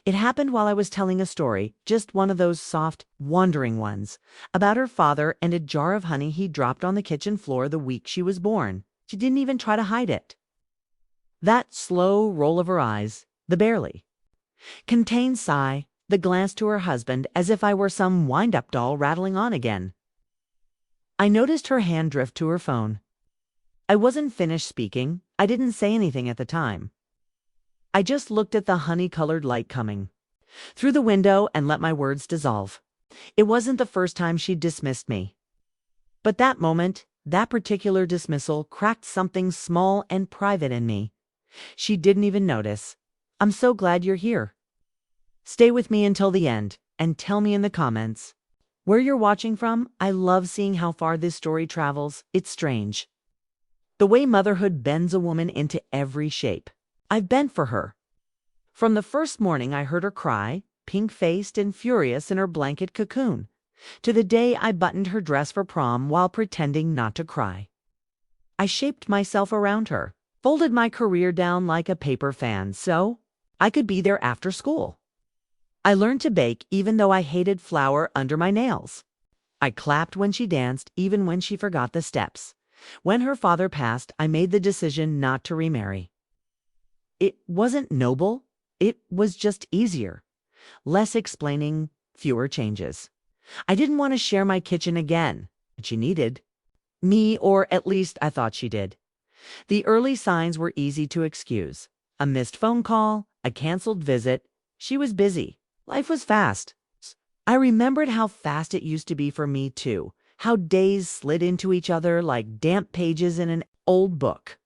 It happened while I was telling a story, just one of those soft, wandering ones, about her father and a jar of honey he dropped on the kitchen floor the week she was born. She didn't even try to hide it. That slow roll of her eyes, the barely contained sigh, the glance to her husband as if I were some wind-up doll rattling on again. I noticed her hand drift to her phone. I wasn't finished speaking. I didn't say anything at the time. I just looked at the honey-colored light coming through the window and let my words dissolve. It wasn't the first time she'd dismissed me. But that moment, that particular dismissal cracked something small and private in me. She didn't even notice. I'm so glad you're here. Stay with me until the end and tell me in the comments where you're watching from. I love seeing how far this story travels. It's strange. The way motherhood bends a woman into every shape. I've bent for her. From the first morning I heard her cry, pink-faced and furious in her blanket cocoon, to the day I buttoned her dress for prom while pretending not to cry. I shaped myself around her, folded my career down like a paper fan so I could be there after school. I learned to bake even though I hated flour under my nails. I clapped when she danced even when she forgot the steps. When her father passed, I made the decision not to remarry. It wasn't noble. It was just easier. Less explaining, fewer changes. I didn't want to share my kitchen again. She needed me, or at least I thought she did. The early signs were easy to excuse. A missed phone call, a canceled visit. She was busy. Life was fast. I remembered how fast it used to be for me too. How days slid into each other like damp pages in an old book.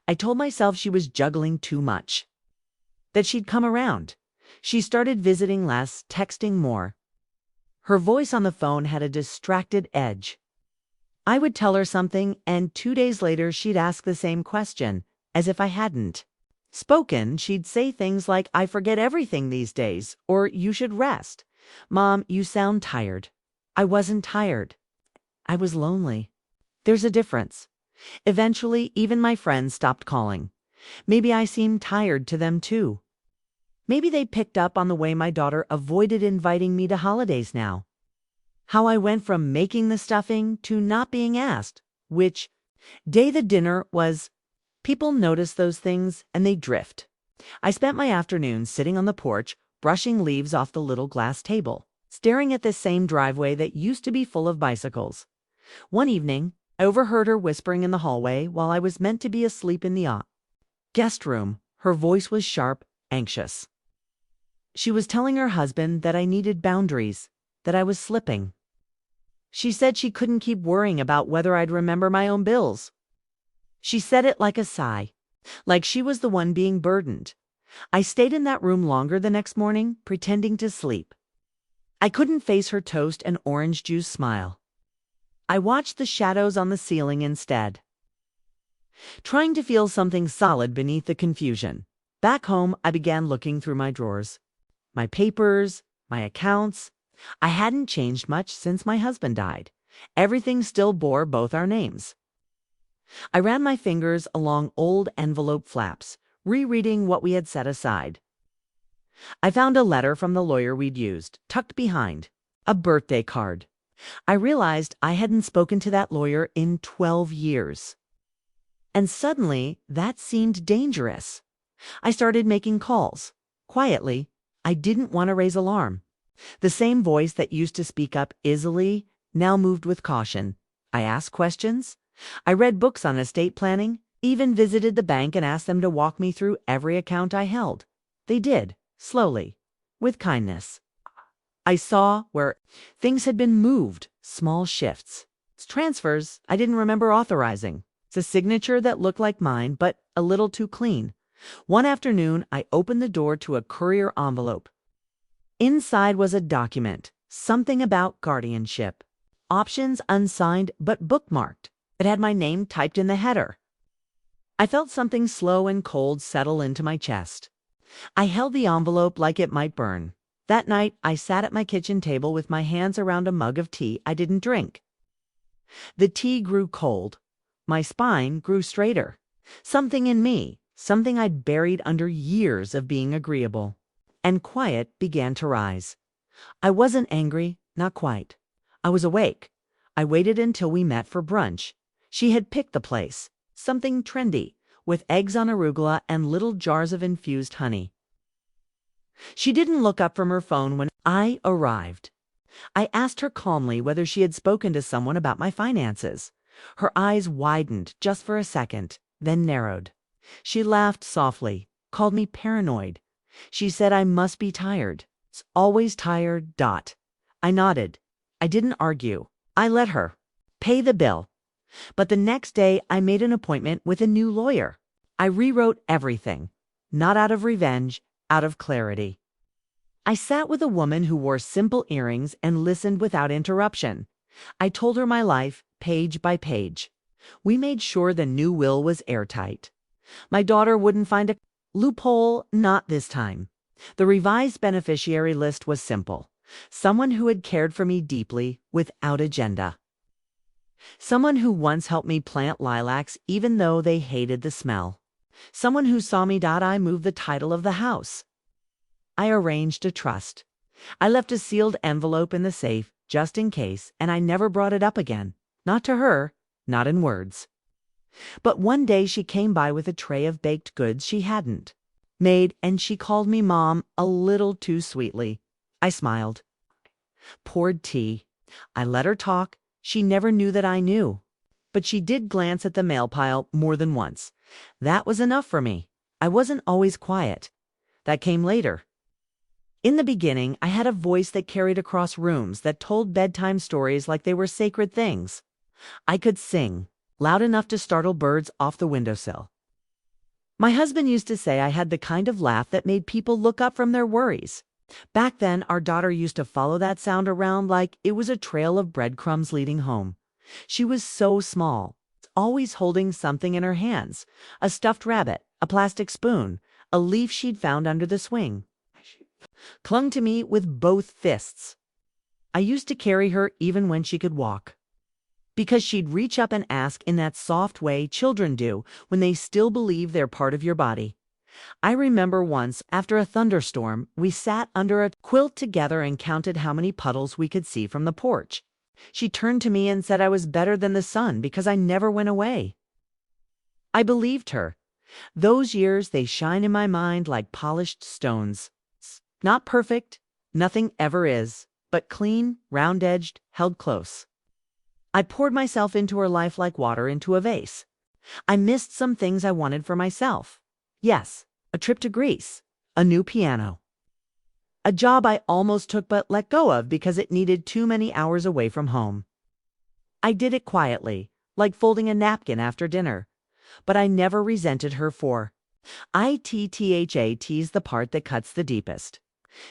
I told myself she was juggling too much, that she'd come around. She started visiting less, texting more. Her voice on the phone had a distracted edge. I would tell her something, and 2 days later she'd ask the same question, as if I hadn't spoken. She'd say things like, "I forget everything these days," or "You should rest. Mom, you sound tired." I wasn't tired. I was lonely. There's a difference. Eventually, even my friends stopped calling. Maybe I seemed tired to them too. Maybe they picked up on the way my daughter avoided inviting me to holidays now. How I went from making the stuffing to not being asked which day the dinner was. People notice those things and they drift. I spent my afternoon sitting on the porch, brushing leaves off the little glass table, staring at the same driveway that used to be full of bicycles. One evening, I overheard her whispering in the hallway while I was meant to be asleep in the guest room. Her voice was sharp, anxious. She was telling her husband that I needed boundaries, that I was slipping. She said she couldn't keep worrying about whether I'd remember my own bills. She said it like a sigh, like she was the one being burdened. I stayed in that room longer the next morning, pretending to sleep. I couldn't face her toast and orange juice smile. I watched the shadows on the ceiling instead, trying to feel something solid beneath the confusion. Back home, I began looking through my drawers. My papers, my accounts. I hadn't changed much since my husband died. Everything still bore both our names. I ran my fingers along old envelope flaps, rereading what we had set aside. I found a letter from the lawyer we'd used, tucked behind a birthday card. I realized I hadn't spoken to that lawyer in 12 years. And suddenly, that seemed dangerous. I started making calls. Quietly. I didn't want to raise alarm. The same voice that used to speak up easily now moved with caution. I asked questions. I read books on estate planning, even visited the bank and asked them to walk me through every account I held. They did, slowly, with kindness. I saw where things had been moved, small shifts. Transfers I didn't remember authorizing. It's a signature that looked like mine, but a little too clean. One afternoon, I opened the door to a courier envelope. Inside was a document, something about guardianship. Options unsigned but bookmarked. It had my name typed in the header. I felt something slow and cold settle into my chest. I held the envelope like it might burn. That night, I sat at my kitchen table with my hands around a mug of tea I didn't drink. The tea grew cold. My spine grew straighter. Something in me, something I'd buried under years of being agreeable, and quiet began to rise. I wasn't angry, not quite. I was awake. I waited until we met for brunch. She had picked the place, something trendy, with eggs on arugula and little jars of infused honey. She didn't look up from her phone when I arrived. I asked her calmly whether she had spoken to someone about my finances. Her eyes widened just for a second, then narrowed. She laughed softly, called me paranoid. She said I must be tired. It's always tired. I nodded. I didn't argue. I let her pay the bill. But the next day I made an appointment with a new lawyer. I rewrote everything, not out of revenge, out of clarity. I sat with a woman who wore simple earrings and listened without interruption. I told her my life, page by page. We made sure the new will was airtight. My daughter wouldn't find a loophole, not this time. The revised beneficiary list was simple. Someone who had cared for me deeply, without agenda. Someone who once helped me plant lilacs even though they hated the smell. Someone who saw me. I moved the title of the house. I arranged a trust. I left a sealed envelope in the safe just in case, and I never brought it up again. Not to her, not in words. But one day she came by with a tray of baked goods she hadn't made, and she called me Mom a little too sweetly. I smiled. Poured tea. I let her talk. She never knew that I knew. But she did glance at the mail pile more than once. That was enough for me. I wasn't always quiet. That came later. In the beginning, I had a voice that carried across rooms, that told bedtime stories like they were sacred things. I could sing, loud enough to startle birds off the windowsill. My husband used to say I had the kind of laugh that made people look up from their worries. Back then, our daughter used to follow that sound around like it was a trail of breadcrumbs leading home. She was so small, always holding something in her hands, a stuffed rabbit, a plastic spoon, a leaf she'd found under the swing. Clung to me with both fists. I used to carry her even when she could walk, because she'd reach up and ask in that soft way children do when they still believe they're part of your body. I remember once, after a thunderstorm, we sat under a quilt together and counted how many puddles we could see from the porch. She turned to me and said I was better than the sun because I never went away. I believed her. Those years, they shine in my mind like polished stones. Not perfect, nothing ever is, but clean, round-edged, held close. I poured myself into her life like water into a vase. I missed some things I wanted for myself. Yes, a trip to Greece, a new piano. A job I almost took but let go of because it needed too many hours away from home. I did it quietly, like folding a napkin after dinner, but I never resented her for. T's the part that cuts the deepest.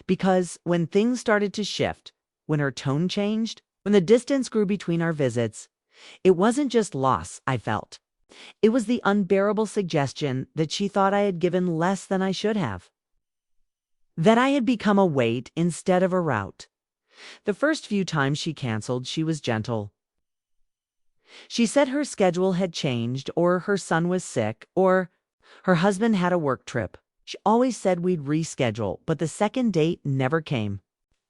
Because when things started to shift, when her tone changed, when the distance grew between our visits, it wasn't just loss I felt. It was the unbearable suggestion that she thought I had given less than I should have. That I had become a weight instead of a route. The first few times she canceled, she was gentle. She said her schedule had changed, or her son was sick, or her husband had a work trip. She always said we'd reschedule, but the second date never came.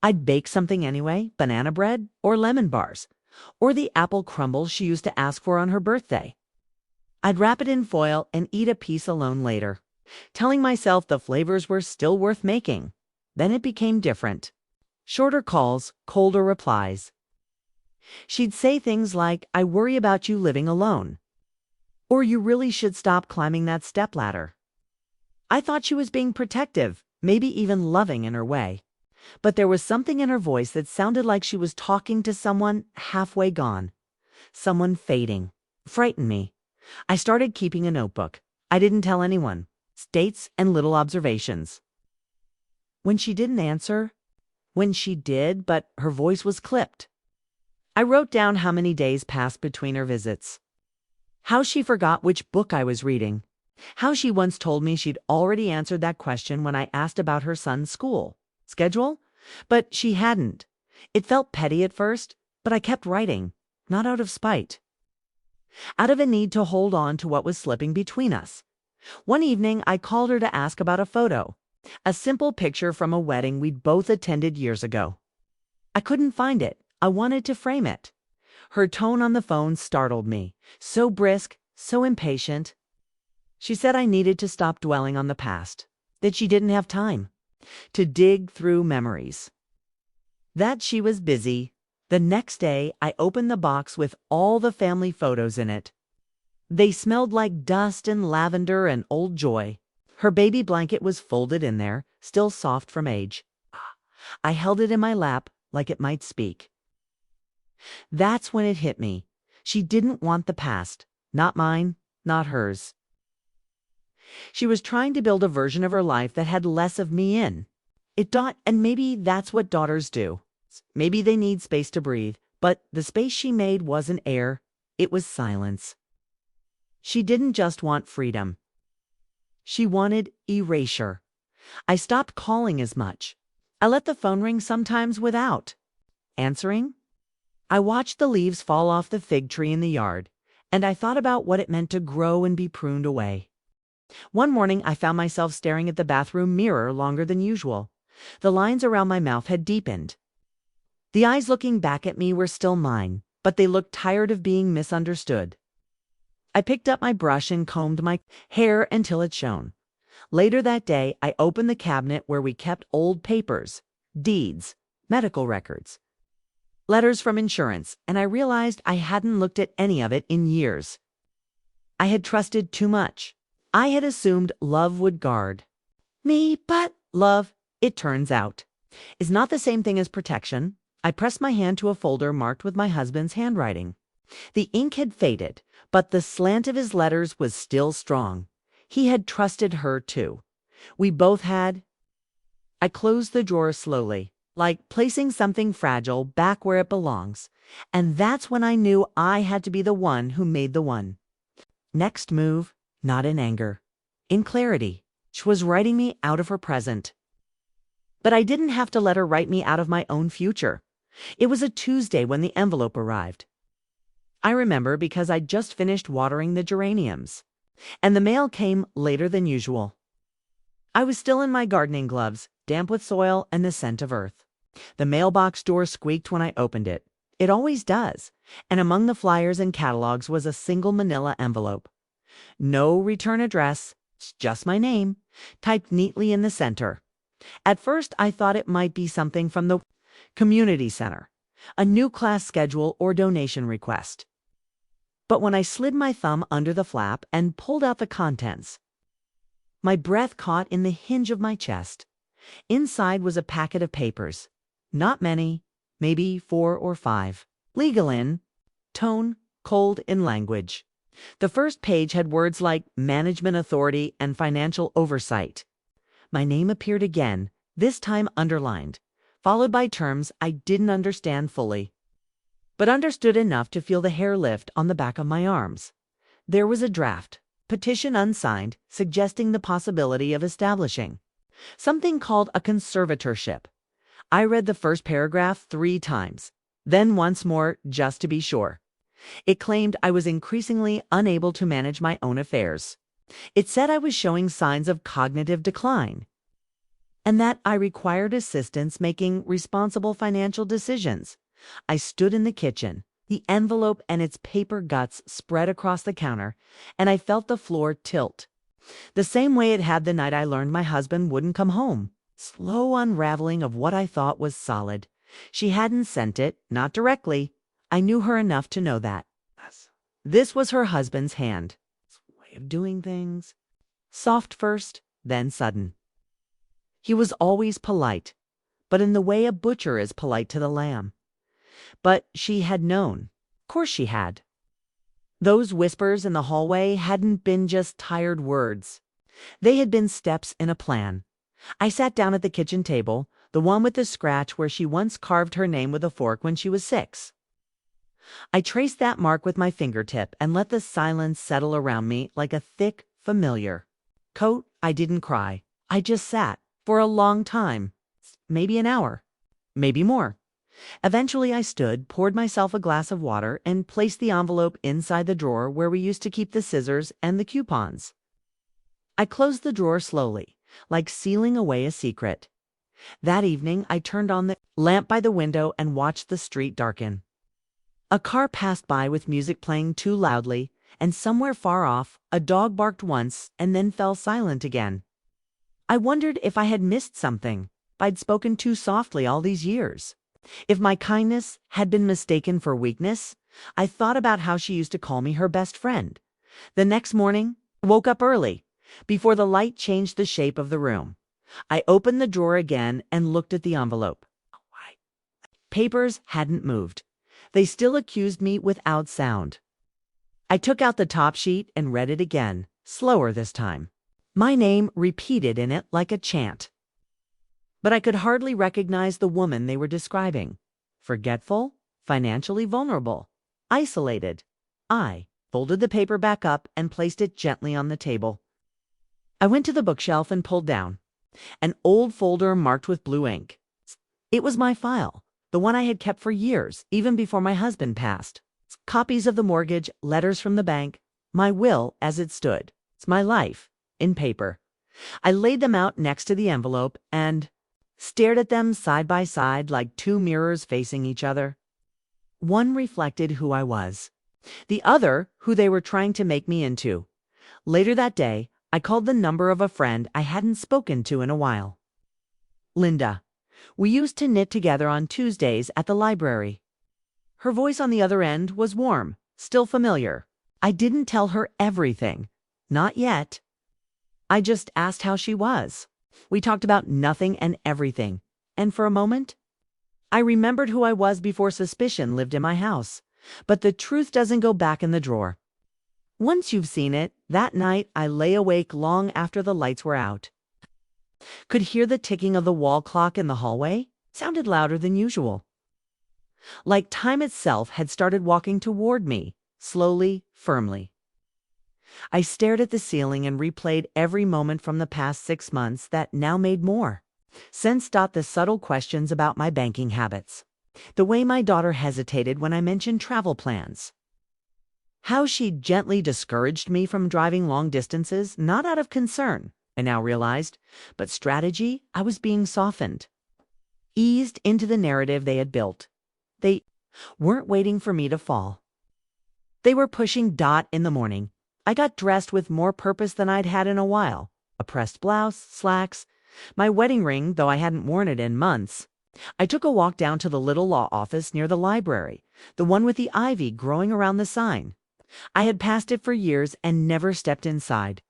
I'd bake something anyway, banana bread, or lemon bars, or the apple crumbles she used to ask for on her birthday. I'd wrap it in foil and eat a piece alone later, telling myself the flavors were still worth making. Then it became different. Shorter calls, colder replies. She'd say things like, I worry about you living alone. Or you really should stop climbing that stepladder. I thought she was being protective, maybe even loving in her way. But there was something in her voice that sounded like she was talking to someone halfway gone. Someone fading. Frightened me. I started keeping a notebook. I didn't tell anyone. Dates and little observations. When she didn't answer, when she did, but her voice was clipped. I wrote down how many days passed between her visits. How she forgot which book I was reading. How she once told me she'd already answered that question when I asked about her son's school schedule, but she hadn't. It felt petty at first, but I kept writing, not out of spite. Out of a need to hold on to what was slipping between us. One evening, I called her to ask about a photo. A simple picture from a wedding we'd both attended years ago. I couldn't find it. I wanted to frame it. Her tone on the phone startled me. So brisk, so impatient. She said I needed to stop dwelling on the past, that she didn't have time to dig through memories, that she was busy. The next day, I opened the box with all the family photos in it. They smelled like dust and lavender and old joy. Her baby blanket was folded in there, still soft from age. I held it in my lap like it might speak. That's when it hit me. She didn't want the past. Not mine, not hers. She was trying to build a version of her life that had less of me in it. And maybe that's what daughters do. Maybe they need space to breathe, but the space she made wasn't air, it was silence. She didn't just want freedom. She wanted erasure. I stopped calling as much. I let the phone ring sometimes without answering. I watched the leaves fall off the fig tree in the yard, and I thought about what it meant to grow and be pruned away. One morning, I found myself staring at the bathroom mirror longer than usual. The lines around my mouth had deepened. The eyes looking back at me were still mine, but they looked tired of being misunderstood. I picked up my brush and combed my hair until it shone. Later that day, I opened the cabinet where we kept old papers, deeds, medical records, letters from insurance, and I realized I hadn't looked at any of it in years. I had trusted too much. I had assumed love would guard me, but love, it turns out, is not the same thing as protection. I pressed my hand to a folder marked with my husband's handwriting. The ink had faded, but the slant of his letters was still strong. He had trusted her too. We both had. I closed the drawer slowly, like placing something fragile back where it belongs, and that's when I knew I had to be the one who made the one. Next move, not in anger, in clarity. She was writing me out of her present. But I didn't have to let her write me out of my own future. It was a Tuesday when the envelope arrived. I remember because I'd just finished watering the geraniums, and the mail came later than usual. I was still in my gardening gloves, damp with soil and the scent of earth. The mailbox door squeaked when I opened it. It always does, and among the flyers and catalogs was a single manila envelope. No return address, just my name, typed neatly in the center. At first, I thought it might be something from the community center, a new class schedule or donation request. But when I slid my thumb under the flap and pulled out the contents, my breath caught in the hinge of my chest. Inside was a packet of papers. Not many, maybe 4 or 5. Legal in tone, cold in language. The first page had words like management authority and financial oversight. My name appeared again, this time underlined, followed by terms I didn't understand fully, but understood enough to feel the hair lift on the back of my arms. There was a draft, petition unsigned, suggesting the possibility of establishing something called a conservatorship. I read the first paragraph 3 times, then once more just to be sure. It claimed I was increasingly unable to manage my own affairs. It said I was showing signs of cognitive decline, and that I required assistance making responsible financial decisions. I stood in the kitchen, the envelope and its paper guts spread across the counter, and I felt the floor tilt. The same way it had the night I learned my husband wouldn't come home. Slow unraveling of what I thought was solid. She hadn't sent it, not directly. I knew her enough to know that. This was her husband's hand. Way of doing things. Soft first, then sudden. He was always polite, but in the way a butcher is polite to the lamb. But she had known. Of course she had. Those whispers in the hallway hadn't been just tired words. They had been steps in a plan. I sat down at the kitchen table, the one with the scratch where she once carved her name with a fork when she was 6. I traced that mark with my fingertip and let the silence settle around me like a thick, familiar coat. I didn't cry. I just sat for a long time, maybe an hour, maybe more. Eventually I stood, poured myself a glass of water, and placed the envelope inside the drawer where we used to keep the scissors and the coupons. I closed the drawer slowly, like sealing away a secret. That evening, I turned on the lamp by the window and watched the street darken. A car passed by with music playing too loudly, and somewhere far off, a dog barked once and then fell silent again. I wondered if I had missed something, if I'd spoken too softly all these years. If my kindness had been mistaken for weakness. I thought about how she used to call me her best friend. The next morning, I woke up early, before the light changed the shape of the room. I opened the drawer again and looked at the envelope. Papers hadn't moved. They still accused me without sound. I took out the top sheet and read it again, slower this time. My name repeated in it like a chant. But I could hardly recognize the woman they were describing. Forgetful, financially vulnerable, isolated. I folded the paper back up and placed it gently on the table. I went to the bookshelf and pulled down an old folder marked with blue ink. It was my file, the one I had kept for years, even before my husband passed. Copies of the mortgage, letters from the bank, my will as it stood. It's my life, in paper. I laid them out next to the envelope and stared at them side by side like two mirrors facing each other. One reflected who I was, the other who they were trying to make me into. Later that day, I called the number of a friend I hadn't spoken to in a while. Linda. We used to knit together on Tuesdays at the library. Her voice on the other end was warm, still familiar. I didn't tell her everything. Not yet. I just asked how she was. We talked about nothing and everything. And for a moment, I remembered who I was before suspicion lived in my house. But the truth doesn't go back in the drawer. Once you've seen it, that night I lay awake long after the lights were out. Could hear the ticking of the wall clock in the hallway. Sounded louder than usual. Like time itself had started walking toward me, slowly, firmly. I stared at the ceiling and replayed every moment from the past 6 months that now made more sense. The subtle questions about my banking habits. The way my daughter hesitated when I mentioned travel plans. How she gently discouraged me from driving long distances, not out of concern, I now realized, but strategy. I was being softened, eased into the narrative they had built. They weren't waiting for me to fall. They were pushing. In the morning, I got dressed with more purpose than I'd had in a while. A pressed blouse, slacks, my wedding ring, though I hadn't worn it in months. I took a walk down to the little law office near the library, the one with the ivy growing around the sign. I had passed it for years and never stepped inside.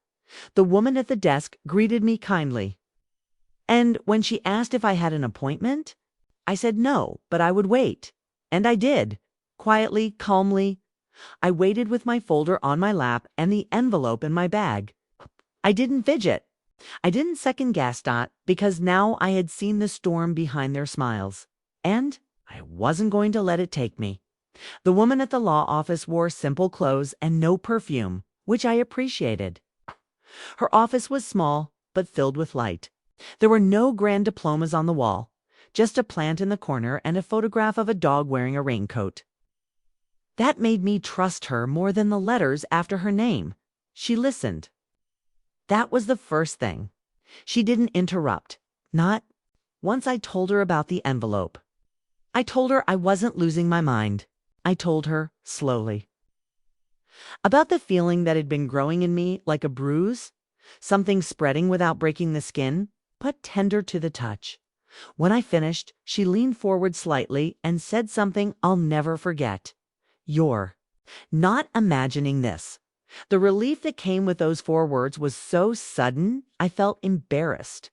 The woman at the desk greeted me kindly. And when she asked if I had an appointment, I said no, but I would wait. And I did. Quietly, calmly. I waited with my folder on my lap and the envelope in my bag. I didn't fidget. I didn't second guess, because now I had seen the storm behind their smiles. And I wasn't going to let it take me. The woman at the law office wore simple clothes and no perfume, which I appreciated. Her office was small, but filled with light. There were no grand diplomas on the wall, just a plant in the corner and a photograph of a dog wearing a raincoat. That made me trust her more than the letters after her name. She listened. That was the first thing. She didn't interrupt. Not once I told her about the envelope. I told her I wasn't losing my mind. I told her, slowly, about the feeling that had been growing in me like a bruise, something spreading without breaking the skin, but tender to the touch. When I finished, she leaned forward slightly and said something I'll never forget. You're not imagining this. The relief that came with those 4 words was so sudden, I felt embarrassed.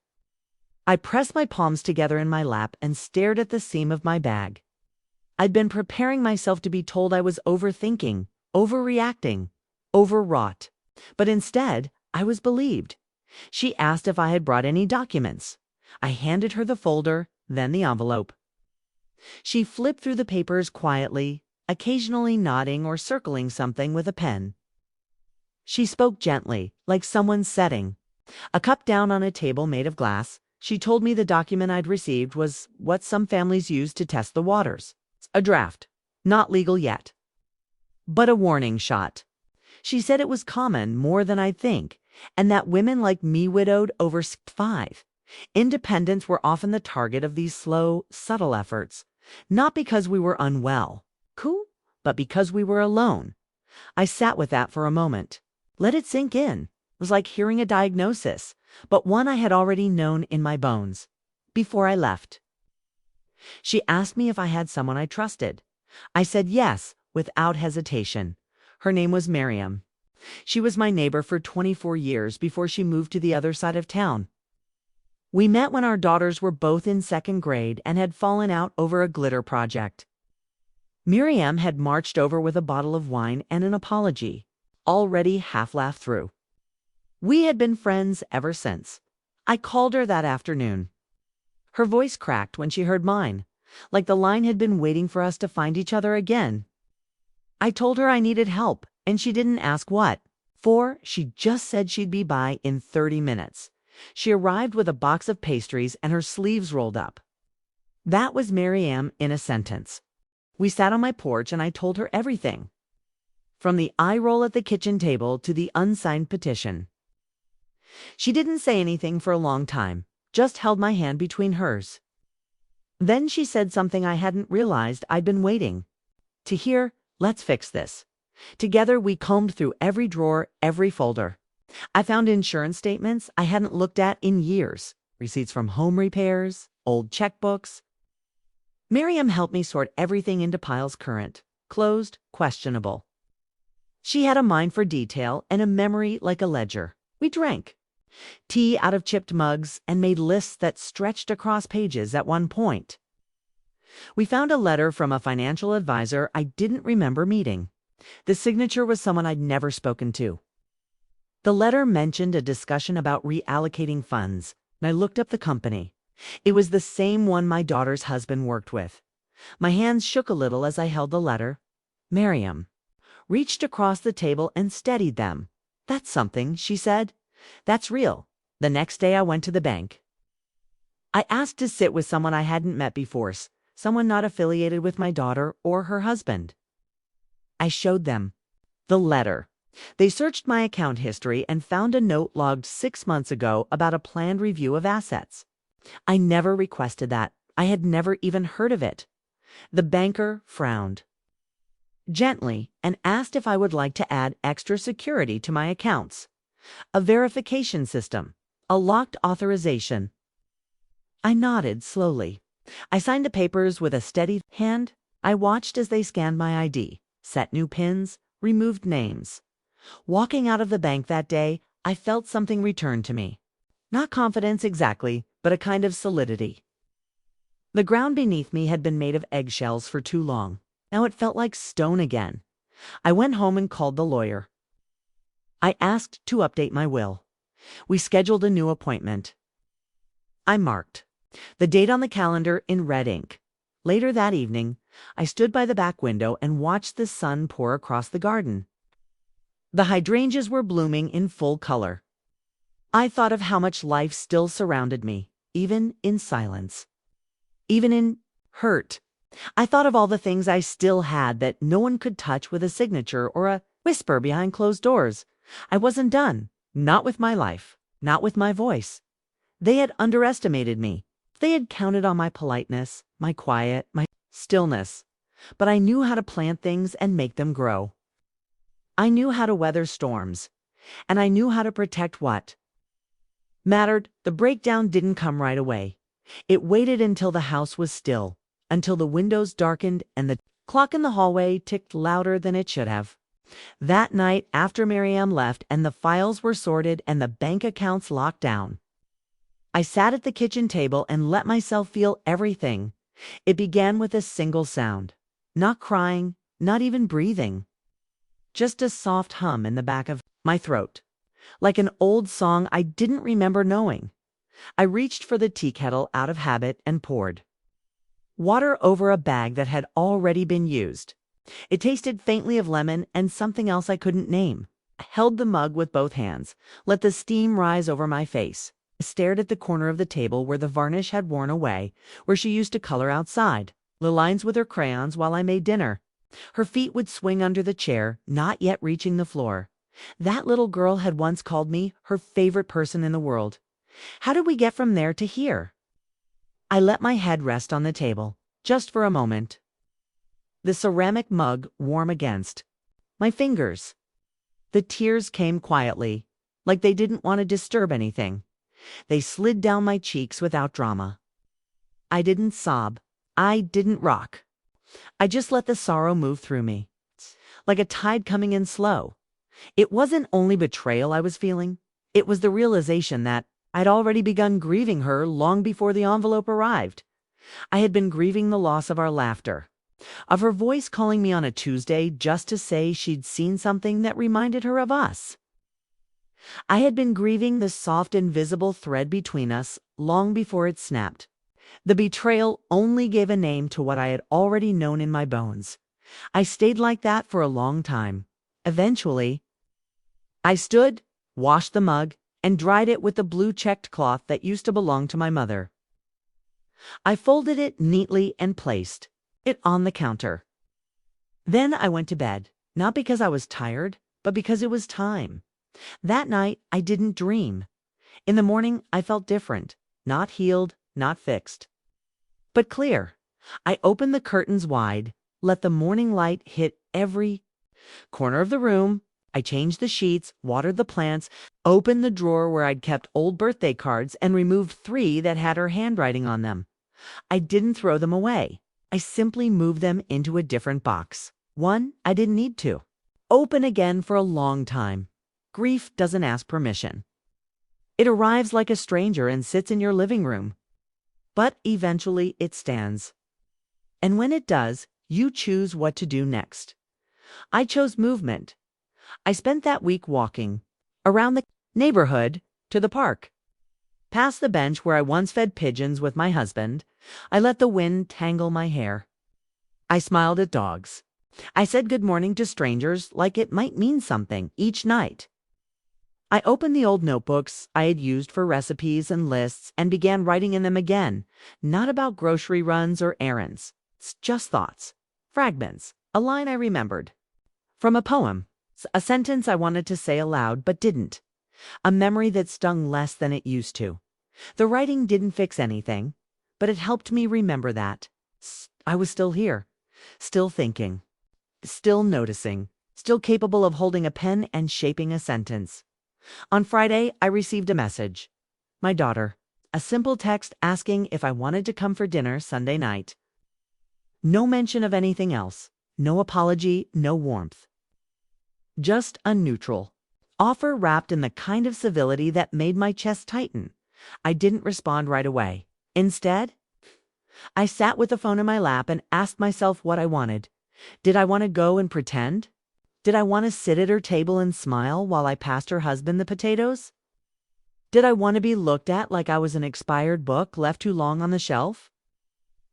I pressed my palms together in my lap and stared at the seam of my bag. I'd been preparing myself to be told I was overthinking, overreacting, overwrought. But instead, I was believed. She asked if I had brought any documents. I handed her the folder, then the envelope. She flipped through the papers quietly, occasionally nodding or circling something with a pen. She spoke gently, like someone setting a cup down on a table made of glass. She told me the document I'd received was what some families use to test the waters. A draft. Not legal yet. But a warning shot. She said it was common, more than I'd think, and that women like me widowed over 5. Independents were often the target of these slow, subtle efforts, not because we were unwell, cool, but because we were alone. I sat with that for a moment. Let it sink in. It was like hearing a diagnosis, but one I had already known in my bones. Before I left, she asked me if I had someone I trusted. I said yes, without hesitation. Her name was Miriam. She was my neighbor for 24 years before she moved to the other side of town. We met when our daughters were both in 2nd grade and had fallen out over a glitter project. Miriam had marched over with a bottle of wine and an apology, already half laughed through. We had been friends ever since. I called her that afternoon. Her voice cracked when she heard mine, like the line had been waiting for us to find each other again. I told her I needed help, and she didn't ask what. She just said she'd be by in 30 minutes. She arrived with a box of pastries and her sleeves rolled up. That was Miriam in a sentence. We sat on my porch and I told her everything. From the eye roll at the kitchen table to the unsigned petition. She didn't say anything for a long time, just held my hand between hers. Then she said something I hadn't realized I'd been waiting to hear. Let's fix this. Together we combed through every drawer, every folder. I found insurance statements I hadn't looked at in years, receipts from home repairs, old checkbooks. Miriam helped me sort everything into piles: current, closed, questionable. She had a mind for detail and a memory like a ledger. We drank tea out of chipped mugs and made lists that stretched across pages at one point. We found a letter from a financial advisor I didn't remember meeting. The signature was someone I'd never spoken to. The letter mentioned a discussion about reallocating funds, and I looked up the company. It was the same one my daughter's husband worked with. My hands shook a little as I held the letter. Miriam reached across the table and steadied them. That's something, she said. That's real. The next day I went to the bank. I asked to sit with someone I hadn't met before, someone not affiliated with my daughter or her husband. I showed them the letter. They searched my account history and found a note logged 6 months ago about a planned review of assets. I never requested that. I had never even heard of it. The banker frowned gently and asked if I would like to add extra security to my accounts. A verification system, a locked authorization. I nodded slowly. I signed the papers with a steady hand. I watched as they scanned my ID, set new pins, removed names. Walking out of the bank that day, I felt something return to me. Not confidence exactly, but a kind of solidity. The ground beneath me had been made of eggshells for too long. Now it felt like stone again. I went home and called the lawyer. I asked to update my will. We scheduled a new appointment. I marked the date on the calendar in red ink. Later that evening, I stood by the back window and watched the sun pour across the garden. The hydrangeas were blooming in full color. I thought of how much life still surrounded me, even in silence. Even in hurt. I thought of all the things I still had that no one could touch with a signature or a whisper behind closed doors. I wasn't done. Not with my life. Not with my voice. They had underestimated me. They had counted on my politeness, my quiet, my stillness. But I knew how to plant things and make them grow. I knew how to weather storms. And I knew how to protect what mattered. The breakdown didn't come right away. It waited until the house was still, until the windows darkened and the clock in the hallway ticked louder than it should have. That night, after Miriam left and the files were sorted and the bank accounts locked down, I sat at the kitchen table and let myself feel everything. It began with a single sound. Not crying, not even breathing. Just a soft hum in the back of my throat. Like an old song I didn't remember knowing. I reached for the tea kettle out of habit and poured water over a bag that had already been used. It tasted faintly of lemon and something else I couldn't name. I held the mug with both hands, let the steam rise over my face. I stared at the corner of the table where the varnish had worn away, where she used to color outside, the lines with her crayons while I made dinner. Her feet would swing under the chair, not yet reaching the floor. That little girl had once called me her favorite person in the world. How did we get from there to here? I let my head rest on the table, just for a moment. The ceramic mug warm against my fingers. The tears came quietly, like they didn't want to disturb anything. They slid down my cheeks without drama. I didn't sob. I didn't rock. I just let the sorrow move through me, like a tide coming in slow. It wasn't only betrayal I was feeling. It was the realization that I'd already begun grieving her long before the envelope arrived. I had been grieving the loss of our laughter, of her voice calling me on a Tuesday just to say she'd seen something that reminded her of us. I had been grieving the soft invisible thread between us long before it snapped. The betrayal only gave a name to what I had already known in my bones. I stayed like that for a long time. Eventually, I stood, washed the mug, and dried it with the blue checked cloth that used to belong to my mother. I folded it neatly and placed it on the counter. Then I went to bed, not because I was tired, but because it was time. That night, I didn't dream. In the morning, I felt different, not healed, not fixed, but clear. I opened the curtains wide, let the morning light hit every corner of the room. I changed the sheets, watered the plants, opened the drawer where I'd kept old birthday cards, and removed 3 that had her handwriting on them. I didn't throw them away. I simply moved them into a different box. One I didn't need to open again for a long time. Grief doesn't ask permission. It arrives like a stranger and sits in your living room. But eventually it stands. And when it does, you choose what to do next. I chose movement. I spent that week walking around the neighborhood to the park. Past the bench where I once fed pigeons with my husband, I let the wind tangle my hair. I smiled at dogs. I said good morning to strangers like it might mean something each night. I opened the old notebooks I had used for recipes and lists and began writing in them again, not about grocery runs or errands. It's just thoughts, fragments, a line I remembered from a poem, a sentence I wanted to say aloud but didn't, a memory that stung less than it used to. The writing didn't fix anything, but it helped me remember that I was still here, still thinking, still noticing, still capable of holding a pen and shaping a sentence. On Friday, I received a message. My daughter. A simple text asking if I wanted to come for dinner Sunday night. No mention of anything else. No apology, no warmth. Just a neutral offer wrapped in the kind of civility that made my chest tighten. I didn't respond right away. Instead, I sat with the phone in my lap and asked myself what I wanted. Did I want to go and pretend? Did I want to sit at her table and smile while I passed her husband the potatoes? Did I want to be looked at like I was an expired book left too long on the shelf?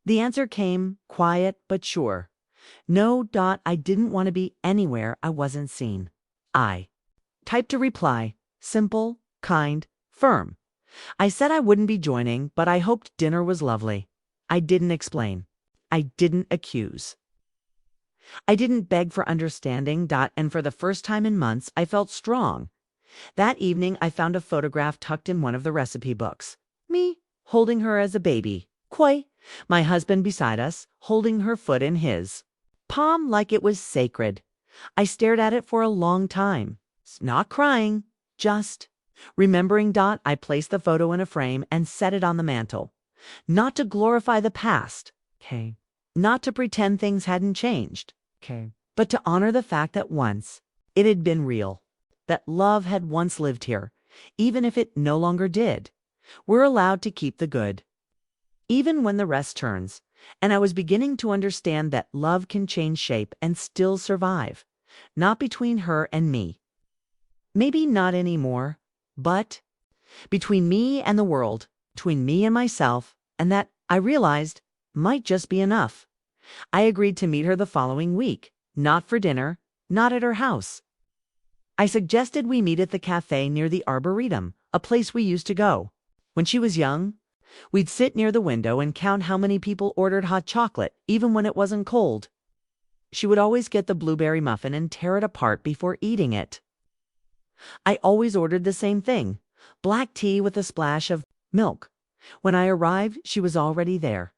The answer came, quiet but sure. No, I didn't want to be anywhere I wasn't seen. I typed a reply, simple, kind, firm. I said I wouldn't be joining, but I hoped dinner was lovely. I didn't explain. I didn't accuse. I didn't beg for understanding, and for the first time in months, I felt strong. That evening, I found a photograph tucked in one of the recipe books. Me, holding her as a baby. Koi, my husband beside us, holding her foot in his palm like it was sacred. I stared at it for a long time. Not crying, just remembering. I placed the photo in a frame and set it on the mantel. Not to glorify the past. Okay. Not to pretend things hadn't changed, but to honor the fact that once it had been real, that love had once lived here, even if it no longer did. We're allowed to keep the good, even when the rest turns, and I was beginning to understand that love can change shape and still survive, not between her and me. Maybe not anymore, but between me and the world, between me and myself, and that, I realized, might just be enough. I agreed to meet her the following week, not for dinner, not at her house. I suggested we meet at the cafe near the Arboretum, a place we used to go. When she was young, we'd sit near the window and count how many people ordered hot chocolate, even when it wasn't cold. She would always get the blueberry muffin and tear it apart before eating it. I always ordered the same thing, black tea with a splash of milk. When I arrived, she was already there,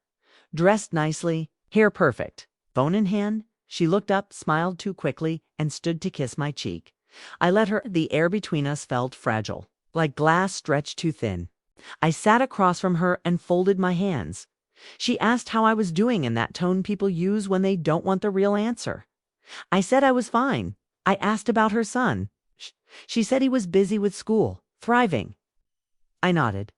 dressed nicely, hair perfect. Phone in hand, she looked up, smiled too quickly, and stood to kiss my cheek. I let her. The air between us felt fragile, like glass stretched too thin. I sat across from her and folded my hands. She asked how I was doing in that tone people use when they don't want the real answer. I said I was fine. I asked about her son. She said he was busy with school, thriving. I nodded.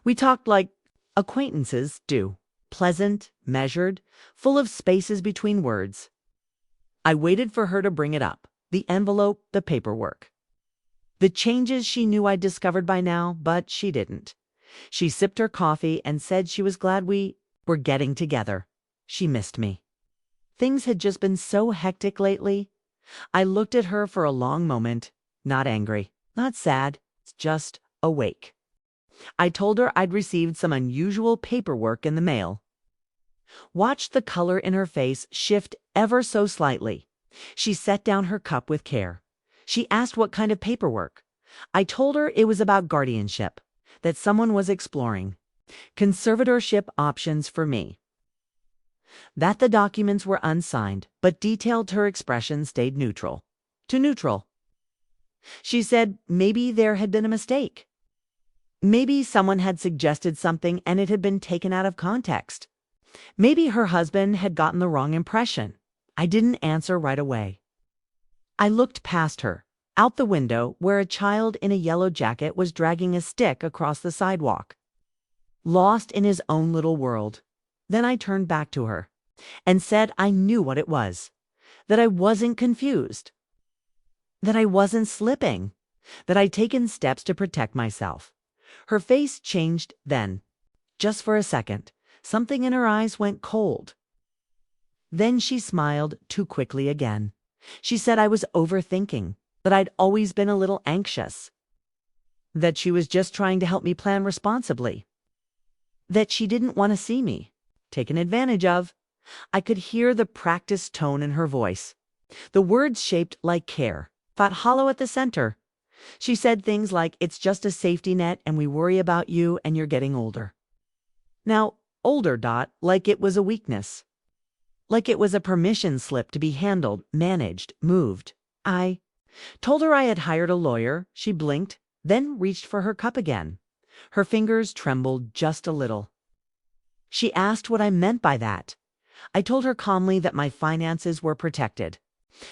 We talked like acquaintances do, pleasant, measured, full of spaces between words. I waited for her to bring it up, the envelope, the paperwork. The changes she knew I'd discovered by now, but she didn't. She sipped her coffee and said she was glad we were getting together. She missed me. Things had just been so hectic lately. I looked at her for a long moment, not angry, not sad, just awake. I told her I'd received some unusual paperwork in the mail. Watched the color in her face shift ever so slightly. She set down her cup with care. She asked what kind of paperwork. I told her it was about guardianship, that someone was exploring. Conservatorship options for me. That the documents were unsigned, but detailed her expression stayed neutral. Too neutral. She said maybe there had been a mistake. Maybe someone had suggested something and it had been taken out of context. Maybe her husband had gotten the wrong impression. I didn't answer right away. I looked past her, out the window where a child in a yellow jacket was dragging a stick across the sidewalk, lost in his own little world. Then I turned back to her and said I knew what it was, that I wasn't confused, that I wasn't slipping, that I'd taken steps to protect myself. Her face changed then. Just for a second, something in her eyes went cold. Then she smiled too quickly again. She said I was overthinking, that I'd always been a little anxious, that she was just trying to help me plan responsibly, that she didn't want to see me taken advantage of. I could hear the practiced tone in her voice. The words shaped like care, fought hollow at the center. She said things like, it's just a safety net and we worry about you and you're getting older. Now, older, like it was a weakness. Like it was a permission slip to be handled, managed, moved. I told her I had hired a lawyer. She blinked, then reached for her cup again. Her fingers trembled just a little. She asked what I meant by that. I told her calmly that my finances were protected,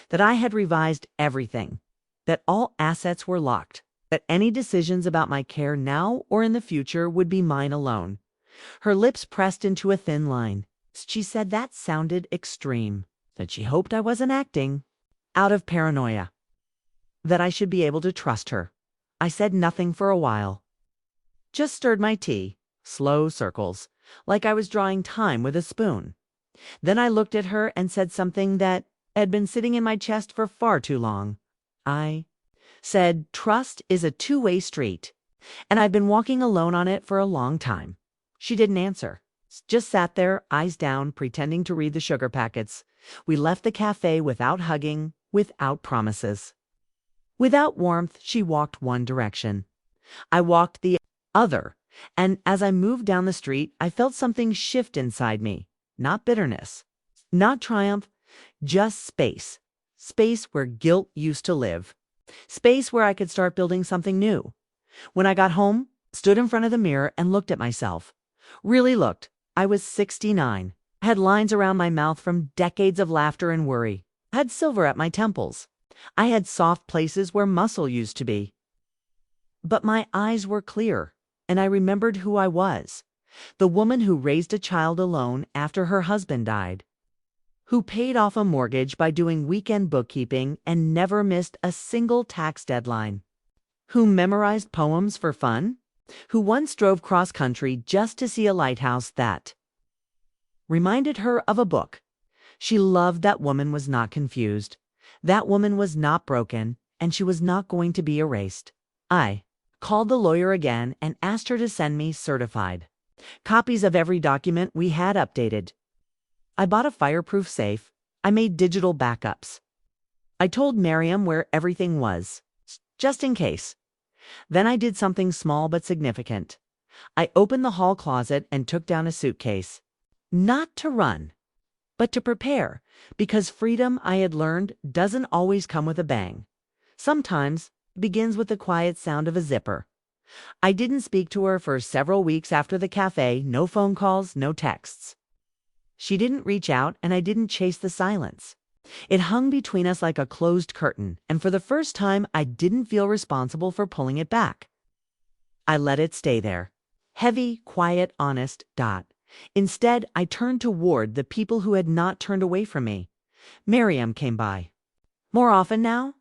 that I had revised everything, that all assets were locked, that any decisions about my care now or in the future would be mine alone. Her lips pressed into a thin line. She said that sounded extreme, that she hoped I wasn't acting out of paranoia, that I should be able to trust her. I said nothing for a while. Just stirred my tea, slow circles, like I was drawing time with a spoon. Then I looked at her and said something that had been sitting in my chest for far too long. I said, trust is a two-way street, and I've been walking alone on it for a long time. She didn't answer, just sat there, eyes down, pretending to read the sugar packets. We left the cafe without hugging, without promises. Without warmth, she walked one direction. I walked the other, and as I moved down the street, I felt something shift inside me. Not bitterness, not triumph, just space. Space where guilt used to live. Space where I could start building something new. When I got home, stood in front of the mirror and looked at myself. Really looked. I was 69. I had lines around my mouth from decades of laughter and worry. I had silver at my temples. I had soft places where muscle used to be. But my eyes were clear, and I remembered who I was. The woman who raised a child alone after her husband died. Who paid off a mortgage by doing weekend bookkeeping and never missed a single tax deadline. Who memorized poems for fun. Who once drove cross-country just to see a lighthouse that reminded her of a book. She loved that woman was not confused. That woman was not broken, and she was not going to be erased. I called the lawyer again and asked her to send me certified copies of every document we had updated. I bought a fireproof safe. I made digital backups. I told Miriam where everything was. just in case. Then I did something small but significant. I opened the hall closet and took down a suitcase. Not to run, but to prepare, because freedom, I had learned, doesn't always come with a bang. Sometimes it begins with the quiet sound of a zipper. I didn't speak to her for several weeks after the cafe, no phone calls, no texts. She didn't reach out, and I didn't chase the silence. It hung between us like a closed curtain, and for the first time I didn't feel responsible for pulling it back. I let it stay there. Heavy, quiet, honest. Instead, I turned toward the people who had not turned away from me. Miriam came by. More often now?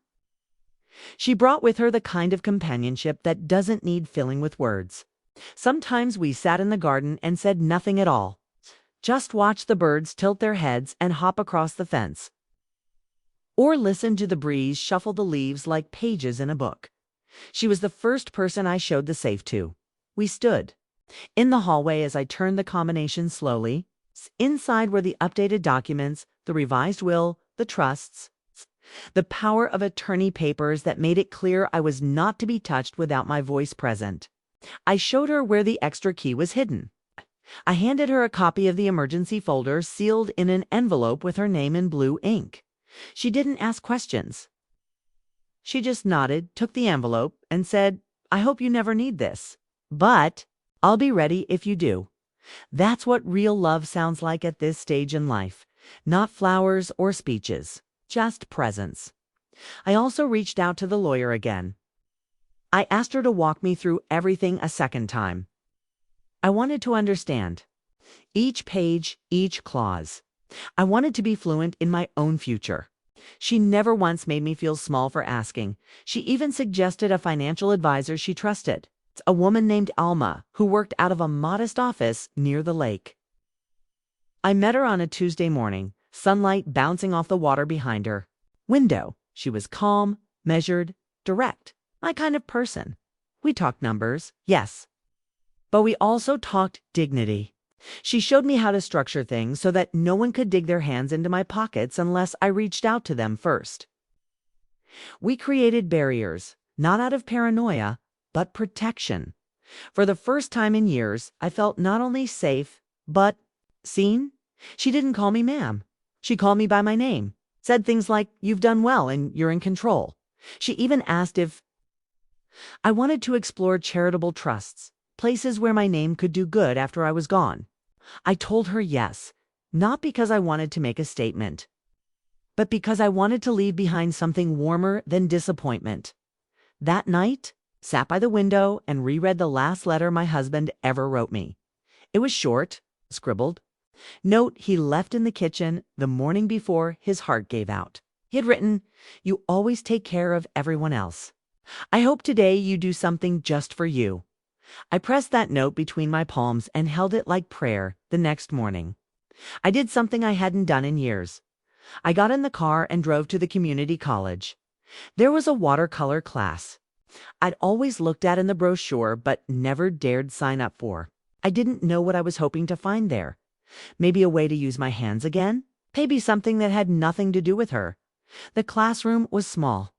She brought with her the kind of companionship that doesn't need filling with words. Sometimes we sat in the garden and said nothing at all. Just watched the birds tilt their heads and hop across the fence. Or listened to the breeze shuffle the leaves like pages in a book. She was the first person I showed the safe to. We stood in the hallway as I turned the combination slowly. Inside were the updated documents, the revised will, the trusts, the power of attorney papers that made it clear I was not to be touched without my voice present. I showed her where the extra key was hidden. I handed her a copy of the emergency folder sealed in an envelope with her name in blue ink. She didn't ask questions. She just nodded, took the envelope, and said, "I hope you never need this, but I'll be ready if you do." That's what real love sounds like at this stage in life. Not flowers or speeches, just presence. I also reached out to the lawyer again. I asked her to walk me through everything a second time. I wanted to understand each page, each clause. I wanted to be fluent in my own future. She never once made me feel small for asking. She even suggested a financial advisor she trusted, a woman named Alma, who worked out of a modest office near the lake. I met her on a Tuesday morning, sunlight bouncing off the water behind her window. She was calm, measured, direct, my kind of person. We talked numbers, yes, but we also talked dignity. She showed me how to structure things so that no one could dig their hands into my pockets unless I reached out to them first. We created barriers, not out of paranoia, but protection. For the first time in years, I felt not only safe, but seen. She didn't call me ma'am. She called me by my name, said things like, "You've done well and you're in control." She even asked if I wanted to explore charitable trusts, places where my name could do good after I was gone. I told her yes, not because I wanted to make a statement, but because I wanted to leave behind something warmer than disappointment. That night, sat by the window and reread the last letter my husband ever wrote me. It was short, scribbled. Note he left in the kitchen the morning before his heart gave out. He had written, "You always take care of everyone else. I hope today you do something just for you." I pressed that note between my palms and held it like prayer the next morning. I did something I hadn't done in years. I got in the car and drove to the community college. There was a watercolor class I'd always looked at in the brochure but never dared sign up for. I didn't know what I was hoping to find there. Maybe a way to use my hands again? Maybe something that had nothing to do with her. The classroom was small.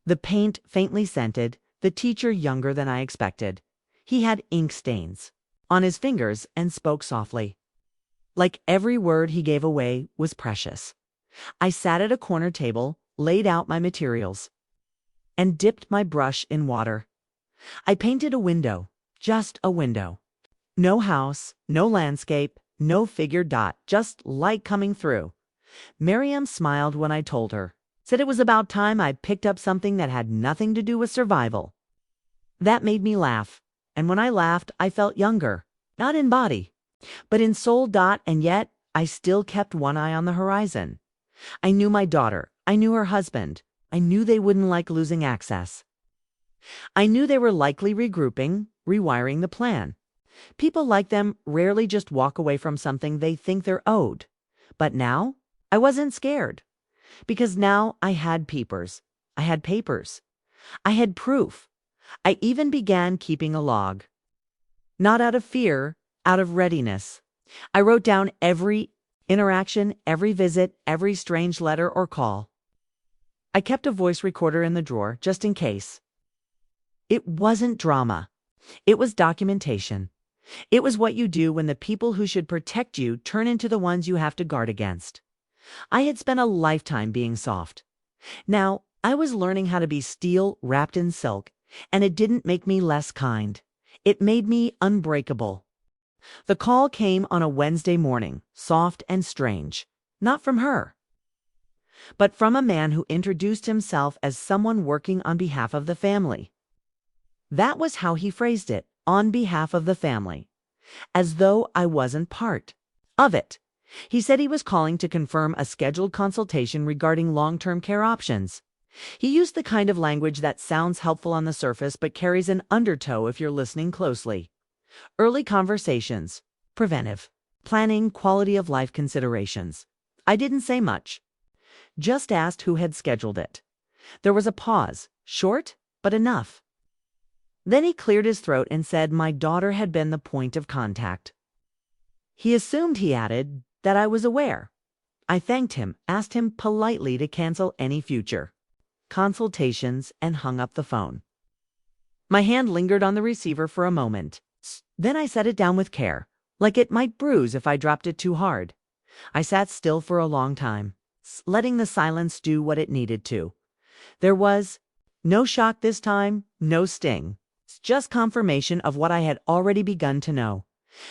The paint faintly scented, the teacher younger than I expected. He had ink stains on his fingers and spoke softly. Like every word he gave away was precious. I sat at a corner table, laid out my materials, and dipped my brush in water. I painted a window, just a window. No house, no landscape, no figured dot, just light coming through. Miriam smiled when I told her, said it was about time I picked up something that had nothing to do with survival. That made me laugh, and when I laughed, I felt younger, not in body, but in soul. And yet, I still kept one eye on the horizon. I knew my daughter, I knew her husband, I knew they wouldn't like losing access. I knew they were likely regrouping, rewiring the plan. People like them rarely just walk away from something they think they're owed. But now, I wasn't scared. Because now I had peepers. I had papers. I had proof. I even began keeping a log. Not out of fear, out of readiness. I wrote down every interaction, every visit, every strange letter or call. I kept a voice recorder in the drawer just in case. It wasn't drama. It was documentation. It was what you do when the people who should protect you turn into the ones you have to guard against. I had spent a lifetime being soft. Now, I was learning how to be steel wrapped in silk, and it didn't make me less kind. It made me unbreakable. The call came on a Wednesday morning, soft and strange. Not from her, but from a man who introduced himself as someone working on behalf of the family. That was how he phrased it, on behalf of the family, as though I wasn't part of it. He said he was calling to confirm a scheduled consultation regarding long-term care options. He used the kind of language that sounds helpful on the surface but carries an undertow if you're listening closely. Early conversations, preventive, planning, quality of life considerations. I didn't say much, just asked who had scheduled it. There was a pause, short, but enough. Then he cleared his throat and said my daughter had been the point of contact. He assumed, he added, that I was aware. I thanked him, asked him politely to cancel any future consultations, and hung up the phone. My hand lingered on the receiver for a moment. Then I set it down with care, like it might bruise if I dropped it too hard. I sat still for a long time, letting the silence do what it needed to. There was no shock this time, no sting. Just confirmation of what I had already begun to know.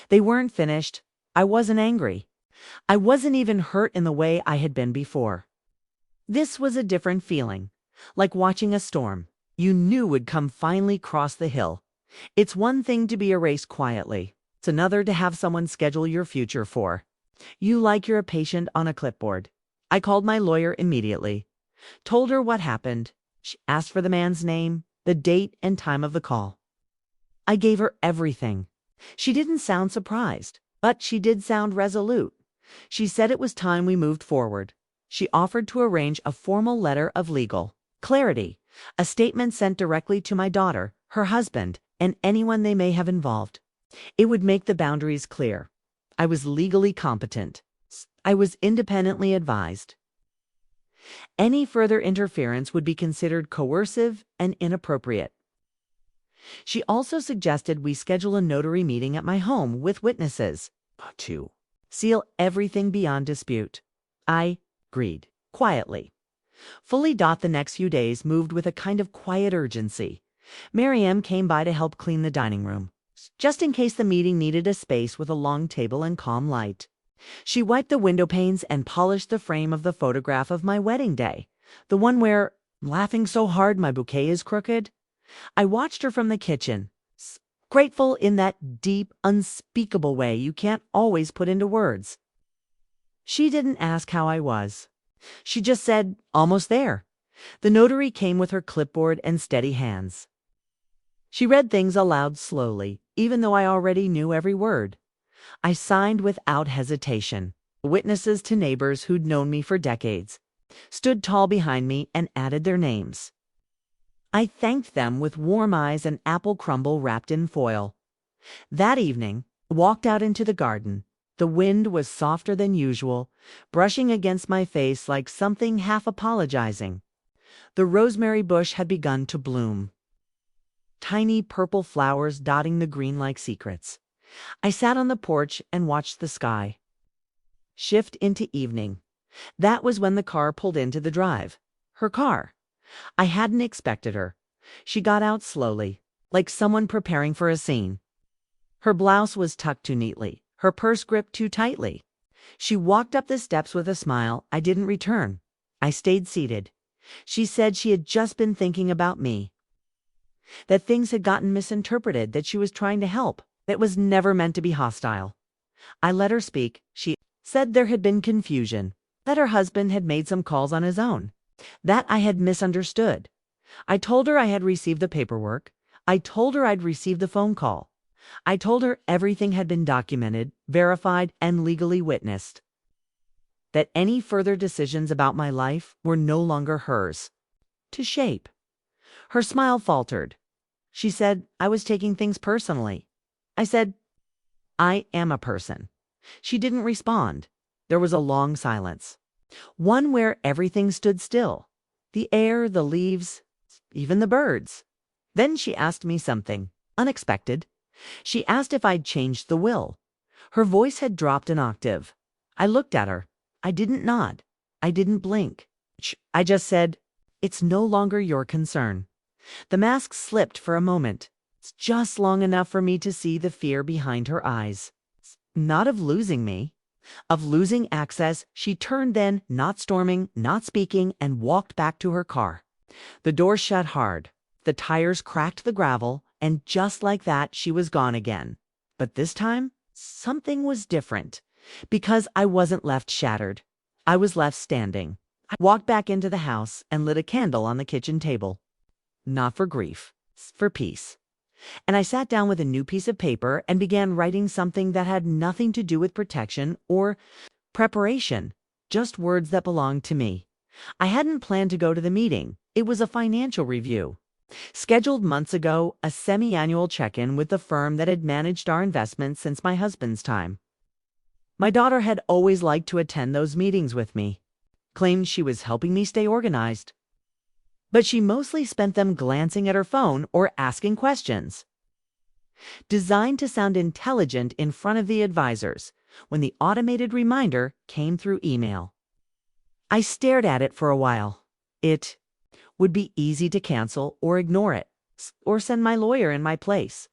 They weren't finished. I wasn't angry. I wasn't even hurt in the way I had been before. This was a different feeling, like watching a storm you knew would come finally cross the hill. It's one thing to be erased quietly. It's another to have someone schedule your future for you like you're a patient on a clipboard. I called my lawyer immediately, told her what happened. She asked for the man's name, the date and time of the call. I gave her everything. She didn't sound surprised, but she did sound resolute. She said it was time we moved forward. She offered to arrange a formal letter of legal clarity, a statement sent directly to my daughter, her husband, and anyone they may have involved. It would make the boundaries clear. I was legally competent. I was independently advised. Any further interference would be considered coercive and inappropriate. She also suggested we schedule a notary meeting at my home with witnesses to seal everything beyond dispute. I agreed, quietly. Fully. The next few days moved with a kind of quiet urgency. Miriam came by to help clean the dining room, just in case the meeting needed a space with a long table and calm light. She wiped the window panes and polished the frame of the photograph of my wedding day, the one where I'm laughing so hard my bouquet is crooked. I watched her from the kitchen, grateful in that deep, unspeakable way you can't always put into words. She didn't ask how I was. She just said, almost there. The notary came with her clipboard and steady hands. She read things aloud slowly, even though I already knew every word. I signed without hesitation. Witnesses to neighbors who'd known me for decades stood tall behind me and added their names. I thanked them with warm eyes and apple crumble wrapped in foil. That evening, walked out into the garden. The wind was softer than usual, brushing against my face like something half apologizing. The rosemary bush had begun to bloom, tiny purple flowers dotting the green like secrets. I sat on the porch and watched the sky shift into evening. That was when the car pulled into the drive. Her car. I hadn't expected her. She got out slowly, like someone preparing for a scene. Her blouse was tucked too neatly, her purse gripped too tightly. She walked up the steps with a smile I didn't return. I stayed seated. She said she had just been thinking about me, that things had gotten misinterpreted, that she was trying to help. It was never meant to be hostile. I let her speak. She said there had been confusion, that her husband had made some calls on his own, that I had misunderstood. I told her I had received the paperwork. I told her I'd received the phone call. I told her everything had been documented, verified, and legally witnessed, that any further decisions about my life were no longer hers to shape. Her smile faltered. She said I was taking things personally. I said, I am a person. She didn't respond. There was a long silence, one where everything stood still. The air, the leaves, even the birds. Then she asked me something unexpected. She asked if I'd changed the will. Her voice had dropped an octave. I looked at her. I didn't nod. I didn't blink. I just said, "It's no longer your concern." The mask slipped for a moment. It's just long enough for me to see the fear behind her eyes. Not of losing me, of losing access. She turned then, not storming, not speaking, and walked back to her car. The door shut hard. The tires cracked the gravel, and just like that, she was gone again. But this time, something was different. Because I wasn't left shattered. I was left standing. I walked back into the house and lit a candle on the kitchen table. Not for grief, for peace. And I sat down with a new piece of paper and began writing something that had nothing to do with protection or preparation, just words that belonged to me. I hadn't planned to go to the meeting. It was a financial review. Scheduled months ago, a semi-annual check-in with the firm that had managed our investments since my husband's time. My daughter had always liked to attend those meetings with me, claimed she was helping me stay organized. But she mostly spent them glancing at her phone or asking questions. Designed to sound intelligent in front of the advisors, when the automated reminder came through email. I stared at it for a while. It would be easy to cancel or ignore it, or send my lawyer in my place.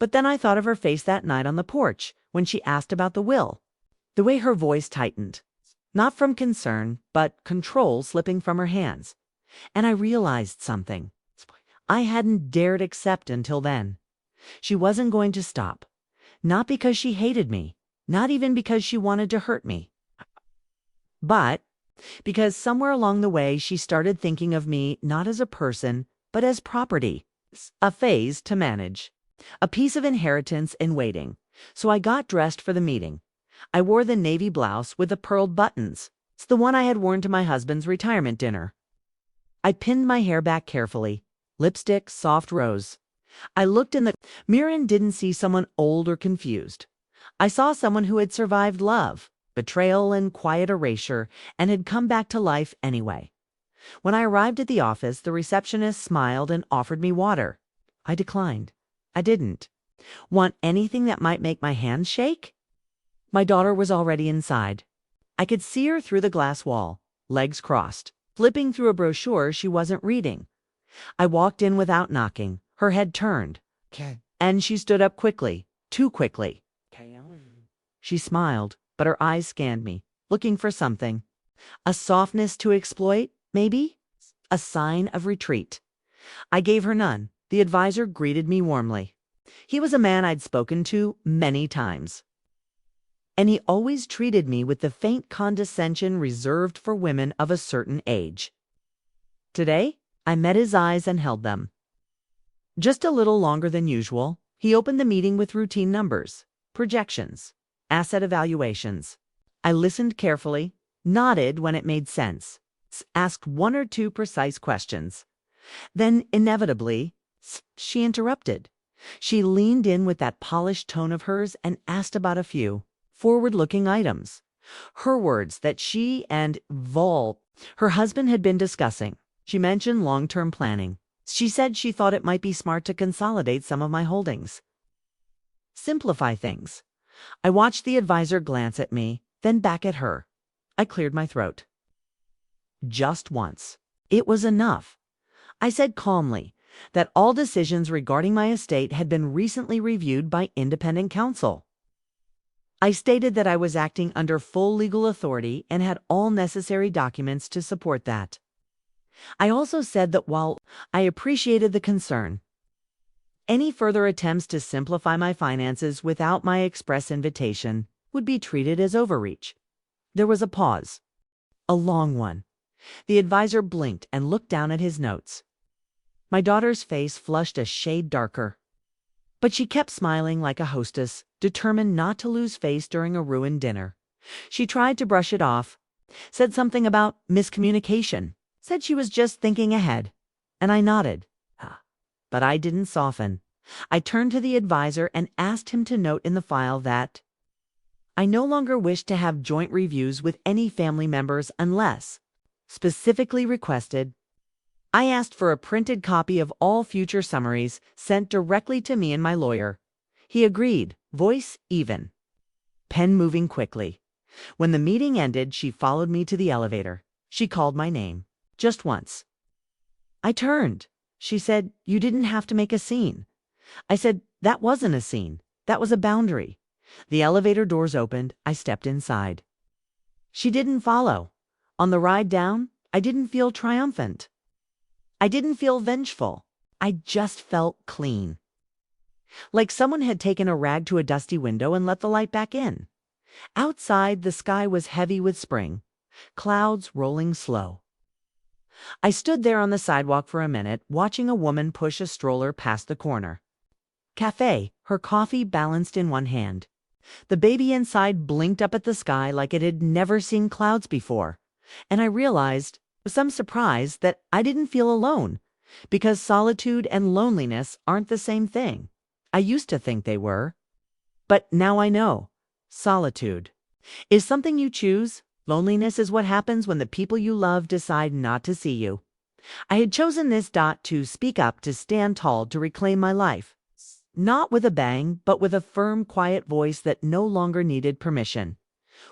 But then I thought of her face that night on the porch when she asked about the will. The way her voice tightened, not from concern, but control slipping from her hands. And I realized something I hadn't dared accept until then. She wasn't going to stop. Not because she hated me, not even because she wanted to hurt me, but because somewhere along the way she started thinking of me not as a person, but as property, a phase to manage, a piece of inheritance in waiting. So I got dressed for the meeting. I wore the navy blouse with the pearled buttons. It's the one I had worn to my husband's retirement dinner. I pinned my hair back carefully, lipstick, soft rose. I looked in the mirror and didn't see someone old or confused. I saw someone who had survived love, betrayal, and quiet erasure, and had come back to life anyway. When I arrived at the office, the receptionist smiled and offered me water. I declined. I didn't. Want anything that might make my hands shake? My daughter was already inside. I could see her through the glass wall, legs crossed, flipping through a brochure she wasn't reading. I walked in without knocking, her head turned, and she stood up quickly, too quickly. She smiled, but her eyes scanned me, looking for something. A softness to exploit, maybe? A sign of retreat. I gave her none. The advisor greeted me warmly. He was a man I'd spoken to many times. And he always treated me with the faint condescension reserved for women of a certain age. Today, I met his eyes and held them. Just a little longer than usual, he opened the meeting with routine numbers, projections, asset evaluations. I listened carefully, nodded when it made sense, asked one or two precise questions. Then, inevitably, she interrupted. She leaned in with that polished tone of hers and asked about a few forward-looking items. Her words that she and her husband, had been discussing. She mentioned long-term planning. She said she thought it might be smart to consolidate some of my holdings. Simplify things. I watched the advisor glance at me, then back at her. I cleared my throat. Just once. It was enough. I said calmly that all decisions regarding my estate had been recently reviewed by independent counsel. I stated that I was acting under full legal authority and had all necessary documents to support that. I also said that while I appreciated the concern, any further attempts to simplify my finances without my express invitation would be treated as overreach. There was a pause. A long one. The advisor blinked and looked down at his notes. My daughter's face flushed a shade darker. But she kept smiling like a hostess, determined not to lose face during a ruined dinner. She tried to brush it off, said something about miscommunication, said she was just thinking ahead. And I nodded. But I didn't soften. I turned to the advisor and asked him to note in the file that I no longer wished to have joint reviews with any family members unless specifically requested. I asked for a printed copy of all future summaries sent directly to me and my lawyer. He agreed, voice even, pen moving quickly. When the meeting ended, she followed me to the elevator. She called my name. Just once. I turned. She said, "You didn't have to make a scene." I said, "That wasn't a scene. That was a boundary." The elevator doors opened. I stepped inside. She didn't follow. On the ride down, I didn't feel triumphant. I didn't feel vengeful. I just felt clean. Like someone had taken a rag to a dusty window and let the light back in. Outside, the sky was heavy with spring, clouds rolling slow. I stood there on the sidewalk for a minute, watching a woman push a stroller past the corner. Cafe, her coffee balanced in one hand. The baby inside blinked up at the sky like it had never seen clouds before. And I realized, with some surprise, that I didn't feel alone, because solitude and loneliness aren't the same thing. I used to think they were. But now I know. Solitude is something you choose. Loneliness is what happens when the people you love decide not to see you. I had chosen this to speak up, to stand tall, to reclaim my life. Not with a bang, but with a firm, quiet voice that no longer needed permission.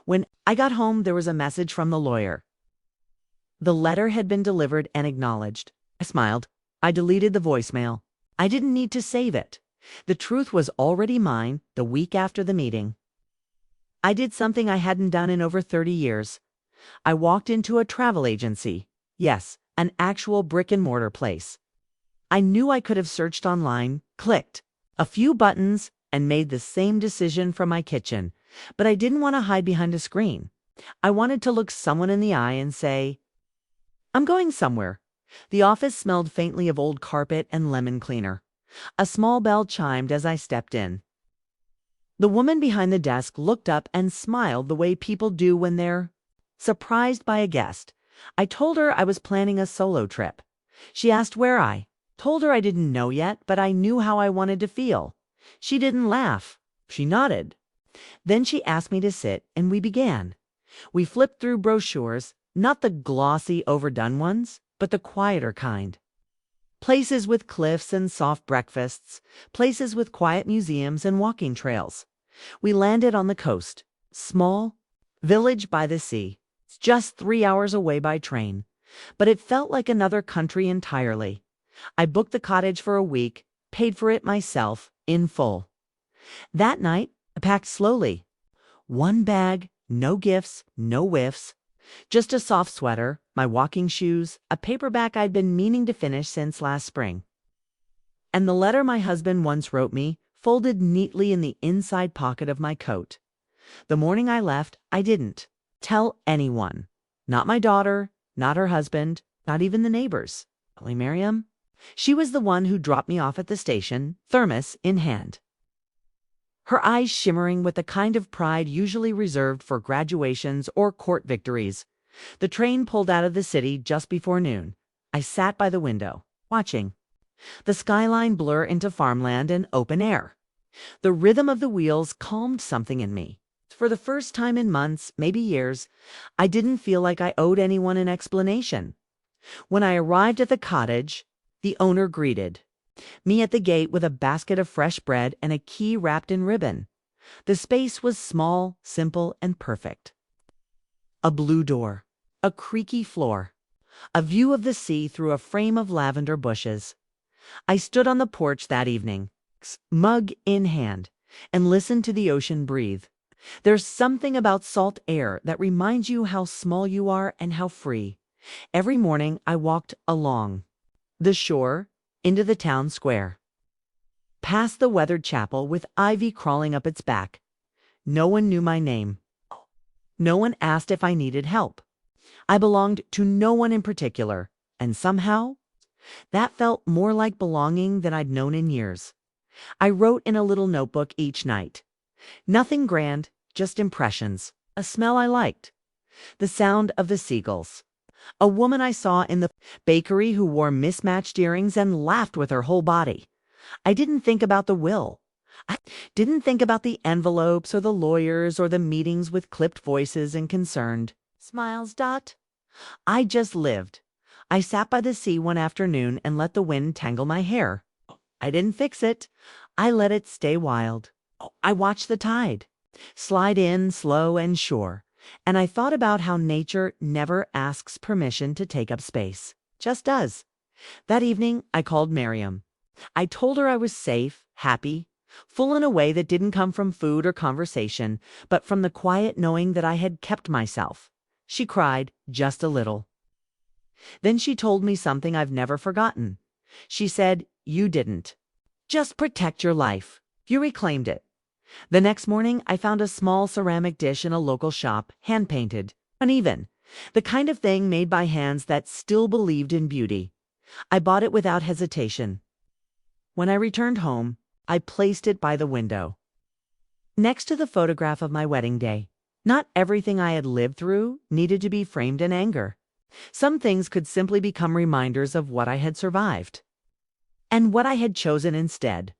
When I got home, there was a message from the lawyer. The letter had been delivered and acknowledged. I smiled. I deleted the voicemail. I didn't need to save it. The truth was already mine the week after the meeting. I did something I hadn't done in over 30 years. I walked into a travel agency. Yes, an actual brick-and-mortar place. I knew I could have searched online, clicked a few buttons, and made the same decision from my kitchen, but I didn't want to hide behind a screen. I wanted to look someone in the eye and say, "I'm going somewhere." The office smelled faintly of old carpet and lemon cleaner. A small bell chimed as I stepped in. The woman behind the desk looked up and smiled the way people do when they're surprised by a guest. I told her I was planning a solo trip. She asked where I told her I didn't know yet, but I knew how I wanted to feel. She didn't laugh. She nodded. Then she asked me to sit, and we began. We flipped through brochures, not the glossy, overdone ones, but the quieter kind. Places with cliffs and soft breakfasts, places with quiet museums and walking trails. We landed on the coast, small village by the sea, just 3 hours away by train, but it felt like another country entirely. I booked the cottage for a week, paid for it myself, in full. That night, I packed slowly. One bag, no gifts, no whiffs. Just a soft sweater, my walking shoes, a paperback I'd been meaning to finish since last spring. And the letter my husband once wrote me, folded neatly in the inside pocket of my coat. The morning I left, I didn't tell anyone. Not my daughter, not her husband, not even the neighbors. Only Miriam. She was the one who dropped me off at the station, thermos in hand. Her eyes shimmering with the kind of pride usually reserved for graduations or court victories. The train pulled out of the city just before noon. I sat by the window, watching the skyline blur into farmland and open air. The rhythm of the wheels calmed something in me. For the first time in months, maybe years, I didn't feel like I owed anyone an explanation. When I arrived at the cottage, the owner greeted me at the gate with a basket of fresh bread and a key wrapped in ribbon. The space was small, simple, and perfect. A blue door, a creaky floor, a view of the sea through a frame of lavender bushes. I stood on the porch that evening, mug in hand, and listened to the ocean breathe. There's something about salt air that reminds you how small you are and how free. Every morning I walked along the shore, into the town square, past the weathered chapel with ivy crawling up its back. No one knew my name. No one asked if I needed help. I belonged to no one in particular, and somehow, that felt more like belonging than I'd known in years. I wrote in a little notebook each night. Nothing grand, just impressions. A smell I liked. The sound of the seagulls. A woman I saw in the bakery who wore mismatched earrings and laughed with her whole body. I didn't think about the will. I didn't think about the envelopes or the lawyers or the meetings with clipped voices and concerned smiles. I just lived. I sat by the sea one afternoon and let the wind tangle my hair. I didn't fix it. I let it stay wild. I watched the tide slide in slow and sure, and I thought about how nature never asks permission to take up space, just does. That evening, I called Miriam. I told her I was safe, happy, full in a way that didn't come from food or conversation, but from the quiet knowing that I had kept myself. She cried, just a little. Then she told me something I've never forgotten. She said, "You didn't. Just protect your life. You reclaimed it." The next morning, I found a small ceramic dish in a local shop, hand-painted, uneven, the kind of thing made by hands that still believed in beauty. I bought it without hesitation. When I returned home, I placed it by the window, next to the photograph of my wedding day. Not everything I had lived through needed to be framed in anger. Some things could simply become reminders of what I had survived and what I had chosen instead.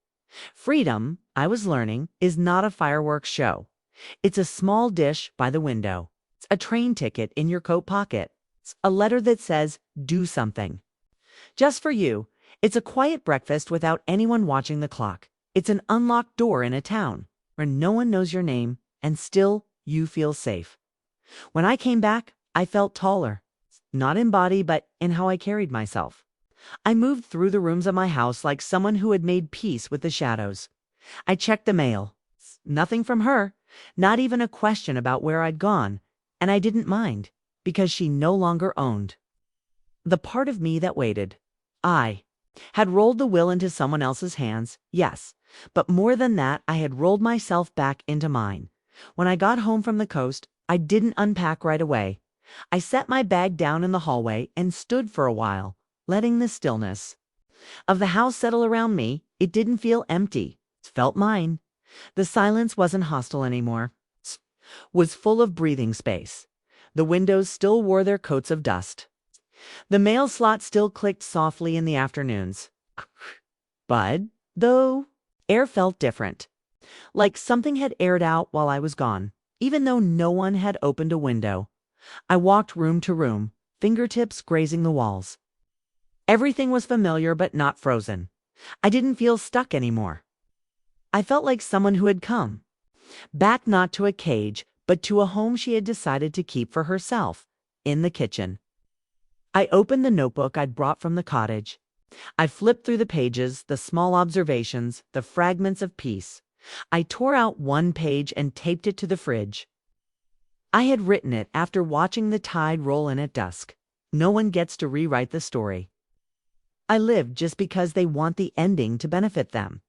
Freedom, I was learning, is not a fireworks show. It's a small dish by the window. It's a train ticket in your coat pocket. It's a letter that says, "Do something." Just for you. It's a quiet breakfast without anyone watching the clock. It's an unlocked door in a town where no one knows your name and still you feel safe. When I came back, I felt taller. Not in body, but in how I carried myself. I moved through the rooms of my house like someone who had made peace with the shadows. I checked the mail. Nothing from her, not even a question about where I'd gone, and I didn't mind, because she no longer owned the part of me that waited. I had rolled the will into someone else's hands, yes, but more than that, I had rolled myself back into mine. When I got home from the coast, I didn't unpack right away. I set my bag down in the hallway and stood for a while, letting the stillness of the house settle around me. It didn't feel empty. It felt mine. The silence wasn't hostile anymore. It was full of breathing space. The windows still wore their coats of dust. The mail slot still clicked softly in the afternoons. But, though, air felt different. Like something had aired out while I was gone, even though no one had opened a window. I walked room to room, fingertips grazing the walls. Everything was familiar but not frozen. I didn't feel stuck anymore. I felt like someone who had come. Back not to a cage, but to a home she had decided to keep for herself, in the kitchen. I opened the notebook I'd brought from the cottage. I flipped through the pages, the small observations, the fragments of peace. I tore out one page and taped it to the fridge. I had written it after watching the tide roll in at dusk. No one gets to rewrite the story. I lived just because they want the ending to benefit them.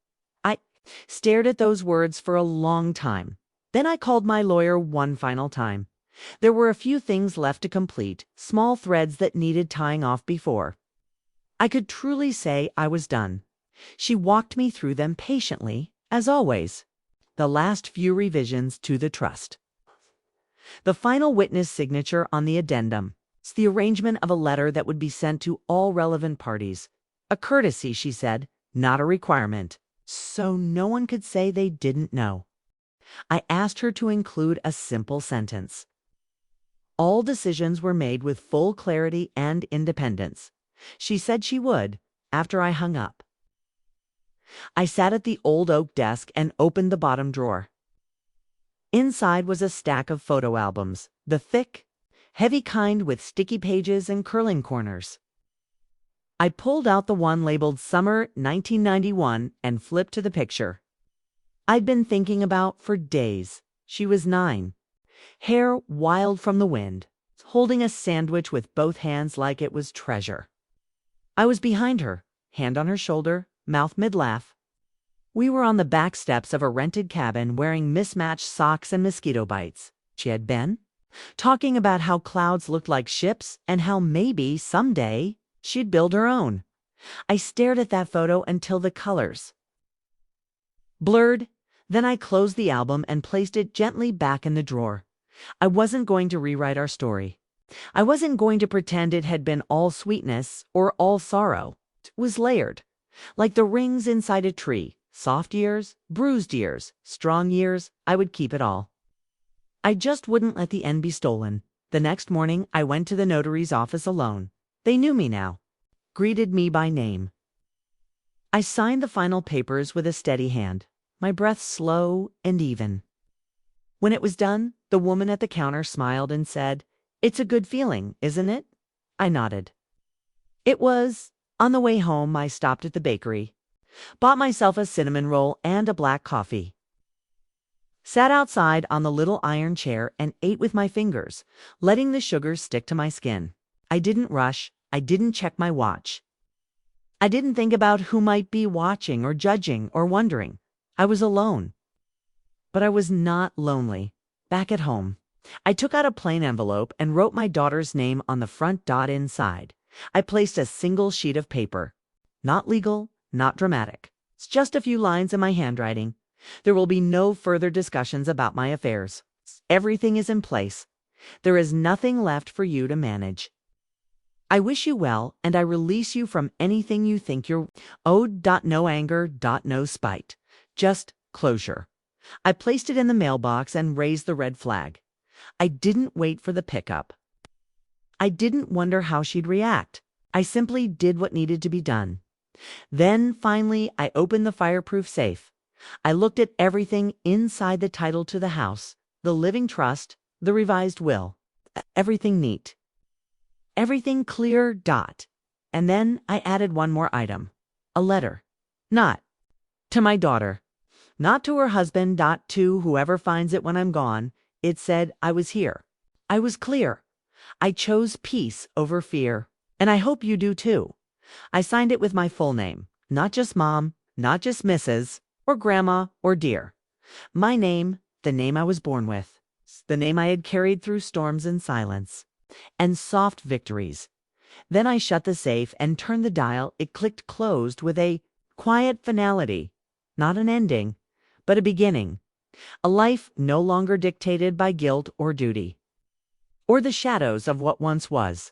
I stared at those words for a long time. Then I called my lawyer one final time. There were a few things left to complete, small threads that needed tying off before I could truly say I was done. She walked me through them patiently, as always. The last few revisions to the trust. The final witness signature on the addendum. It's the arrangement of a letter that would be sent to all relevant parties. A courtesy, she said, not a requirement. So no one could say they didn't know. I asked her to include a simple sentence. All decisions were made with full clarity and independence. She said she would, after I hung up. I sat at the old oak desk and opened the bottom drawer. Inside was a stack of photo albums, the thick, heavy kind with sticky pages and curling corners. I pulled out the one labeled Summer 1991 and flipped to the picture I'd been thinking about for days. She was 9. Hair wild from the wind, holding a sandwich with both hands like it was treasure. I was behind her, hand on her shoulder, mouth mid-laugh. We were on the back steps of a rented cabin wearing mismatched socks and mosquito bites. She had been talking about how clouds looked like ships and how maybe someday she'd build her own. I stared at that photo until the colors blurred. Then I closed the album and placed it gently back in the drawer. I wasn't going to rewrite our story. I wasn't going to pretend it had been all sweetness or all sorrow. It was layered, like the rings inside a tree. Soft years, bruised years, strong years. I would keep it all. I just wouldn't let the end be stolen. The next morning, I went to the notary's office alone. They knew me now, greeted me by name. I signed the final papers with a steady hand, my breath slow and even. When it was done, the woman at the counter smiled and said, "It's a good feeling, isn't it?" I nodded. It was. On the way home, I stopped at the bakery, bought myself a cinnamon roll and a black coffee. Sat outside on the little iron chair and ate with my fingers, letting the sugars stick to my skin. I didn't rush. I didn't check my watch. I didn't think about who might be watching or judging or wondering. I was alone. But I was not lonely. Back at home, I took out a plain envelope and wrote my daughter's name on the front dot inside. I placed a single sheet of paper. Not legal, not dramatic. It's just a few lines in my handwriting. There will be no further discussions about my affairs. Everything is in place. There is nothing left for you to manage. I wish you well, and I release you from anything you think you're owed. No anger, no spite. Just closure. I placed it in the mailbox and raised the red flag. I didn't wait for the pickup. I didn't wonder how she'd react. I simply did what needed to be done. Then, finally, I opened the fireproof safe. I looked at everything inside: the title to the house, the living trust, the revised will. Everything neat. Everything clear. And then I added one more item. A letter. Not to my daughter. Not to her husband. To whoever finds it when I'm gone. It said I was here. I was clear. I chose peace over fear. And I hope you do too. I signed it with my full name. Not just Mom, not just Mrs. or Grandma or Dear. My name, the name I was born with. The name I had carried through storms and silence. And soft victories. Then I shut the safe and turned the dial. It clicked closed with a quiet finality. Not an ending, but a beginning. A life no longer dictated by guilt or duty, or the shadows of what once was.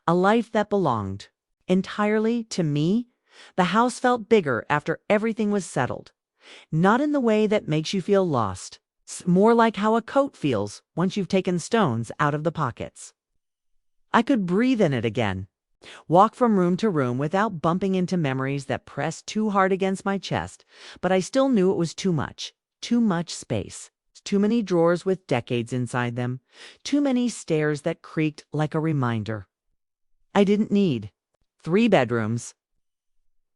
A life that belonged entirely to me. The house felt bigger after everything was settled. Not in the way that makes you feel lost. More like how a coat feels once you've taken stones out of the pockets. I could breathe in it again. Walk from room to room without bumping into memories that pressed too hard against my chest, but I still knew it was too much. Too much space. Too many drawers with decades inside them. Too many stairs that creaked like a reminder. I didn't need 3 bedrooms.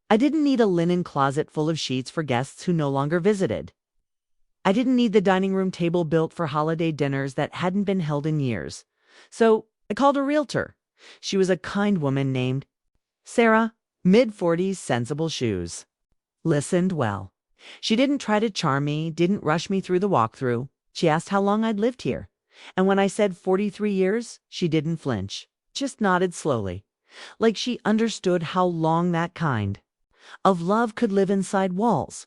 I didn't need a linen closet full of sheets for guests who no longer visited. I didn't need the dining room table built for holiday dinners that hadn't been held in years. So I called a realtor. She was a kind woman named Sarah, mid-40s, sensible shoes. Listened well. She didn't try to charm me, didn't rush me through the walkthrough. She asked how long I'd lived here. And when I said 43 years, she didn't flinch, just nodded slowly, like she understood how long that kind of love could live inside walls.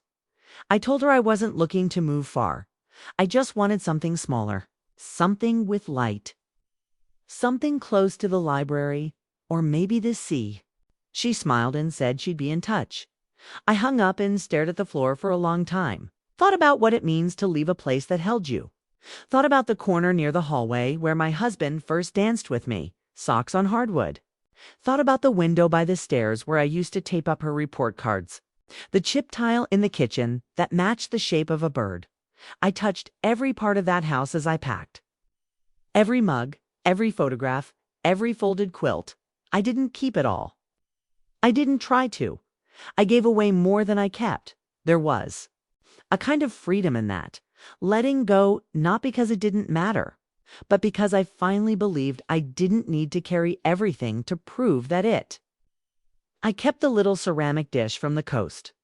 I told her I wasn't looking to move far. I just wanted something smaller, something with light, something close to the library, or maybe the sea. She smiled and said she'd be in touch. I hung up and stared at the floor for a long time. Thought about what it means to leave a place that held you. Thought about the corner near the hallway where my husband first danced with me, socks on hardwood. Thought about the window by the stairs where I used to tape up her report cards. The chip tile in the kitchen that matched the shape of a bird. I touched every part of that house as I packed. Every mug, every photograph, every folded quilt. I didn't keep it all. I didn't try to. I gave away more than I kept. There was a kind of freedom in that. Letting go, not because it didn't matter, but because I finally believed I didn't need to carry everything to prove that it. I kept the little ceramic dish from the coast,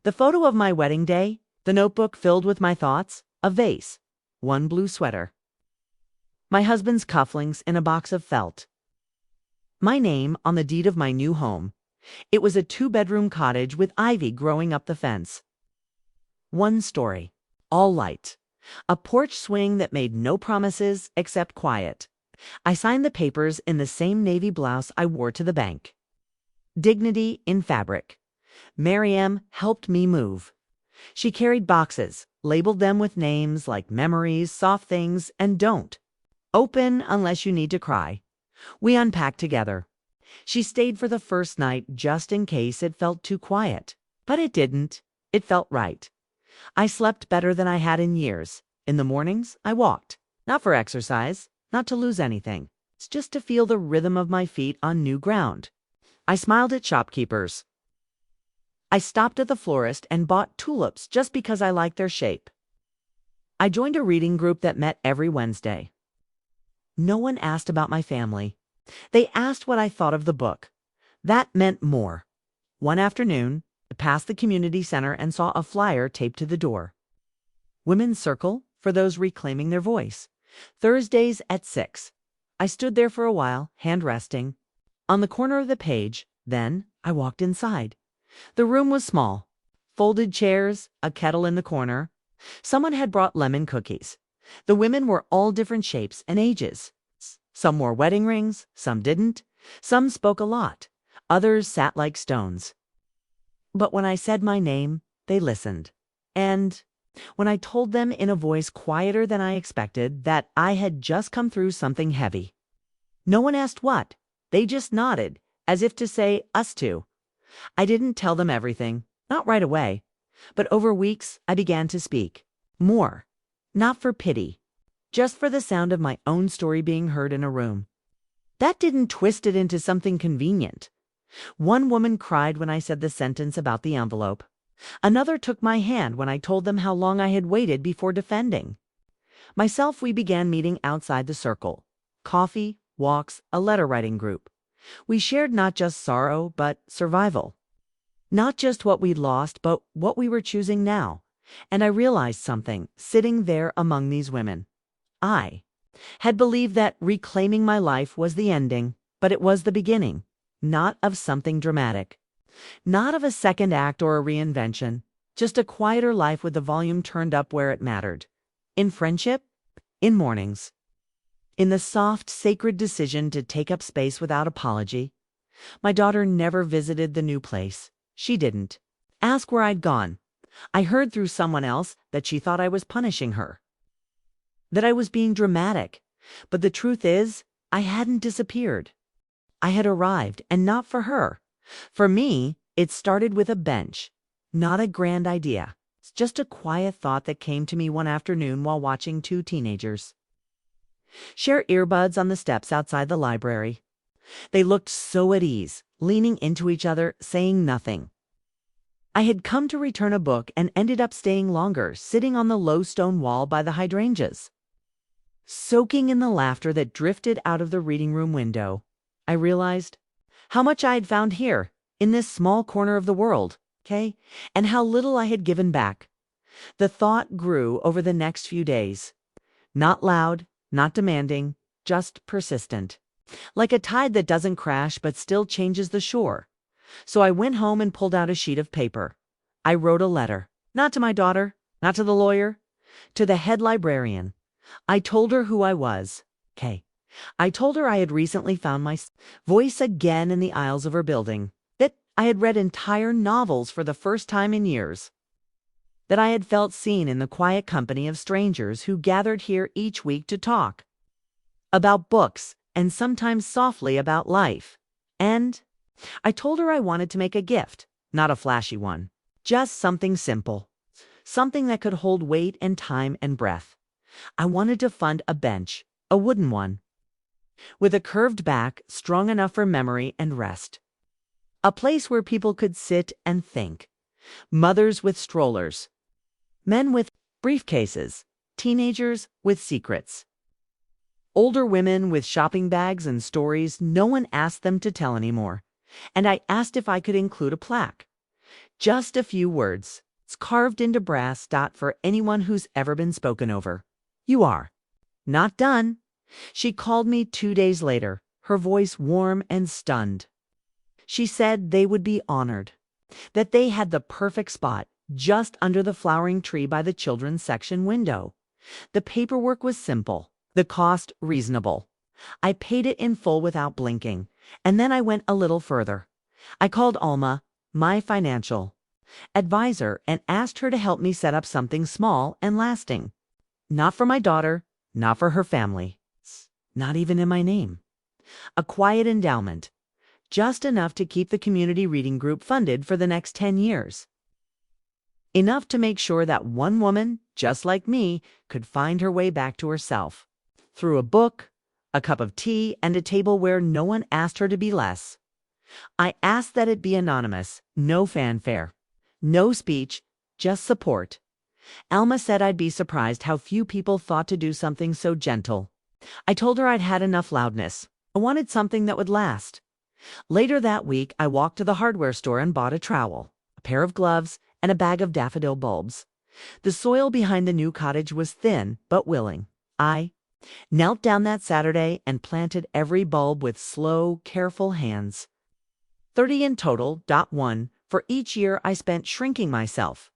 the photo of my wedding day, the notebook filled with my thoughts, a vase, one blue sweater, my husband's cufflinks in a box of felt, my name on the deed of my new home. It was a 2-bedroom cottage with ivy growing up the fence. 1 story, all light. A porch swing that made no promises except quiet. I signed the papers in the same navy blouse I wore to the bank. Dignity in fabric. Miriam helped me move. She carried boxes, labeled them with names like memories, soft things, and don't. Open unless you need to cry. We unpacked together. She stayed for the first night just in case it felt too quiet. But it didn't. It felt right. I slept better than I had in years. In the mornings, I walked. Not for exercise, not to lose anything. It's just to feel the rhythm of my feet on new ground. I smiled at shopkeepers. I stopped at the florist and bought tulips just because I liked their shape. I joined a reading group that met every Wednesday. No one asked about my family. They asked what I thought of the book. That meant more. One afternoon, I passed the community center and saw a flyer taped to the door. Women's Circle for those reclaiming their voice. Thursdays at 6. I stood there for a while, hand resting. On the corner of the page, then I walked inside. The room was small. Folded chairs, a kettle in the corner. Someone had brought lemon cookies. The women were all different shapes and ages. Some wore wedding rings, some didn't. Some spoke a lot. Others sat like stones. But when I said my name, they listened. And when I told them in a voice quieter than I expected that I had just come through something heavy. No one asked what. They just nodded, as if to say, us too. I didn't tell them everything, not right away. But over weeks, I began to speak. More. Not for pity. Just for the sound of my own story being heard in a room. That didn't twist it into something convenient. One woman cried when I said the sentence about the envelope. Another took my hand when I told them how long I had waited before defending. Myself, we began meeting outside the circle. Coffee, walks, a letter-writing group. We shared not just sorrow, but survival. Not just what we'd lost, but what we were choosing now. And I realized something, sitting there among these women. I had believed that reclaiming my life was the ending, but it was the beginning, not of something dramatic. Not of a second act or a reinvention, just a quieter life with the volume turned up where it mattered. In friendship, in mornings. In the soft, sacred decision to take up space without apology. My daughter never visited the new place. She didn't. Ask where I'd gone. I heard through someone else that she thought I was punishing her. That I was being dramatic. But the truth is, I hadn't disappeared. I had arrived, and not for her. For me, it started with a bench. Not a grand idea. It's just a quiet thought that came to me one afternoon while watching two teenagers share earbuds on the steps outside the library. They looked so at ease, leaning into each other, saying nothing. I had come to return a book and ended up staying longer, sitting on the low stone wall by the hydrangeas. Soaking in the laughter that drifted out of the reading room window, I realized how much I had found here, in this small corner of the world, and how little I had given back. The thought grew over the next few days. Not loud, not demanding, just persistent. Like a tide that doesn't crash but still changes the shore. So I went home and pulled out a sheet of paper. I wrote a letter, not to my daughter, not to the lawyer, to the head librarian. I told her who I was. I told her I had recently found my voice again in the aisles of her building, that I had read entire novels for the first time in years, that I had felt seen in the quiet company of strangers who gathered here each week to talk about books and sometimes softly about life. And I told her I wanted to make a gift, not a flashy one, just something simple, something that could hold weight and time and breath. I wanted to fund a bench, a wooden one, with a curved back strong enough for memory and rest. A place where people could sit and think. Mothers with strollers. Men with briefcases. Teenagers with secrets. Older women with shopping bags and stories no one asked them to tell anymore. And I asked if I could include a plaque. Just a few words. It's carved into brass for anyone who's ever been spoken over. You are not done. She called me 2 days later, her voice warm and stunned. She said they would be honored, that they had the perfect spot just under the flowering tree by the children's section window. The paperwork was simple, the cost reasonable. I paid it in full without blinking, and then I went a little further. I called Alma, my financial advisor, and asked her to help me set up something small and lasting. Not for my daughter, not for her family. not even in my name. A quiet endowment, just enough to keep the community reading group funded for the next 10 years. Enough to make sure that one woman, just like me, could find her way back to herself. Through a book, a cup of tea, and a table where no one asked her to be less. I asked that it be anonymous, no fanfare, no speech, just support. Alma said I'd be surprised how few people thought to do something so gentle. I told her I'd had enough loudness. I wanted something that would last. Later that week, I walked to the hardware store and bought a trowel, a pair of gloves, and a bag of daffodil bulbs. The soil behind the new cottage was thin but willing. I knelt down that Saturday and planted every bulb with slow, careful hands. 30 in total. 1 for each year I spent shrinking myself.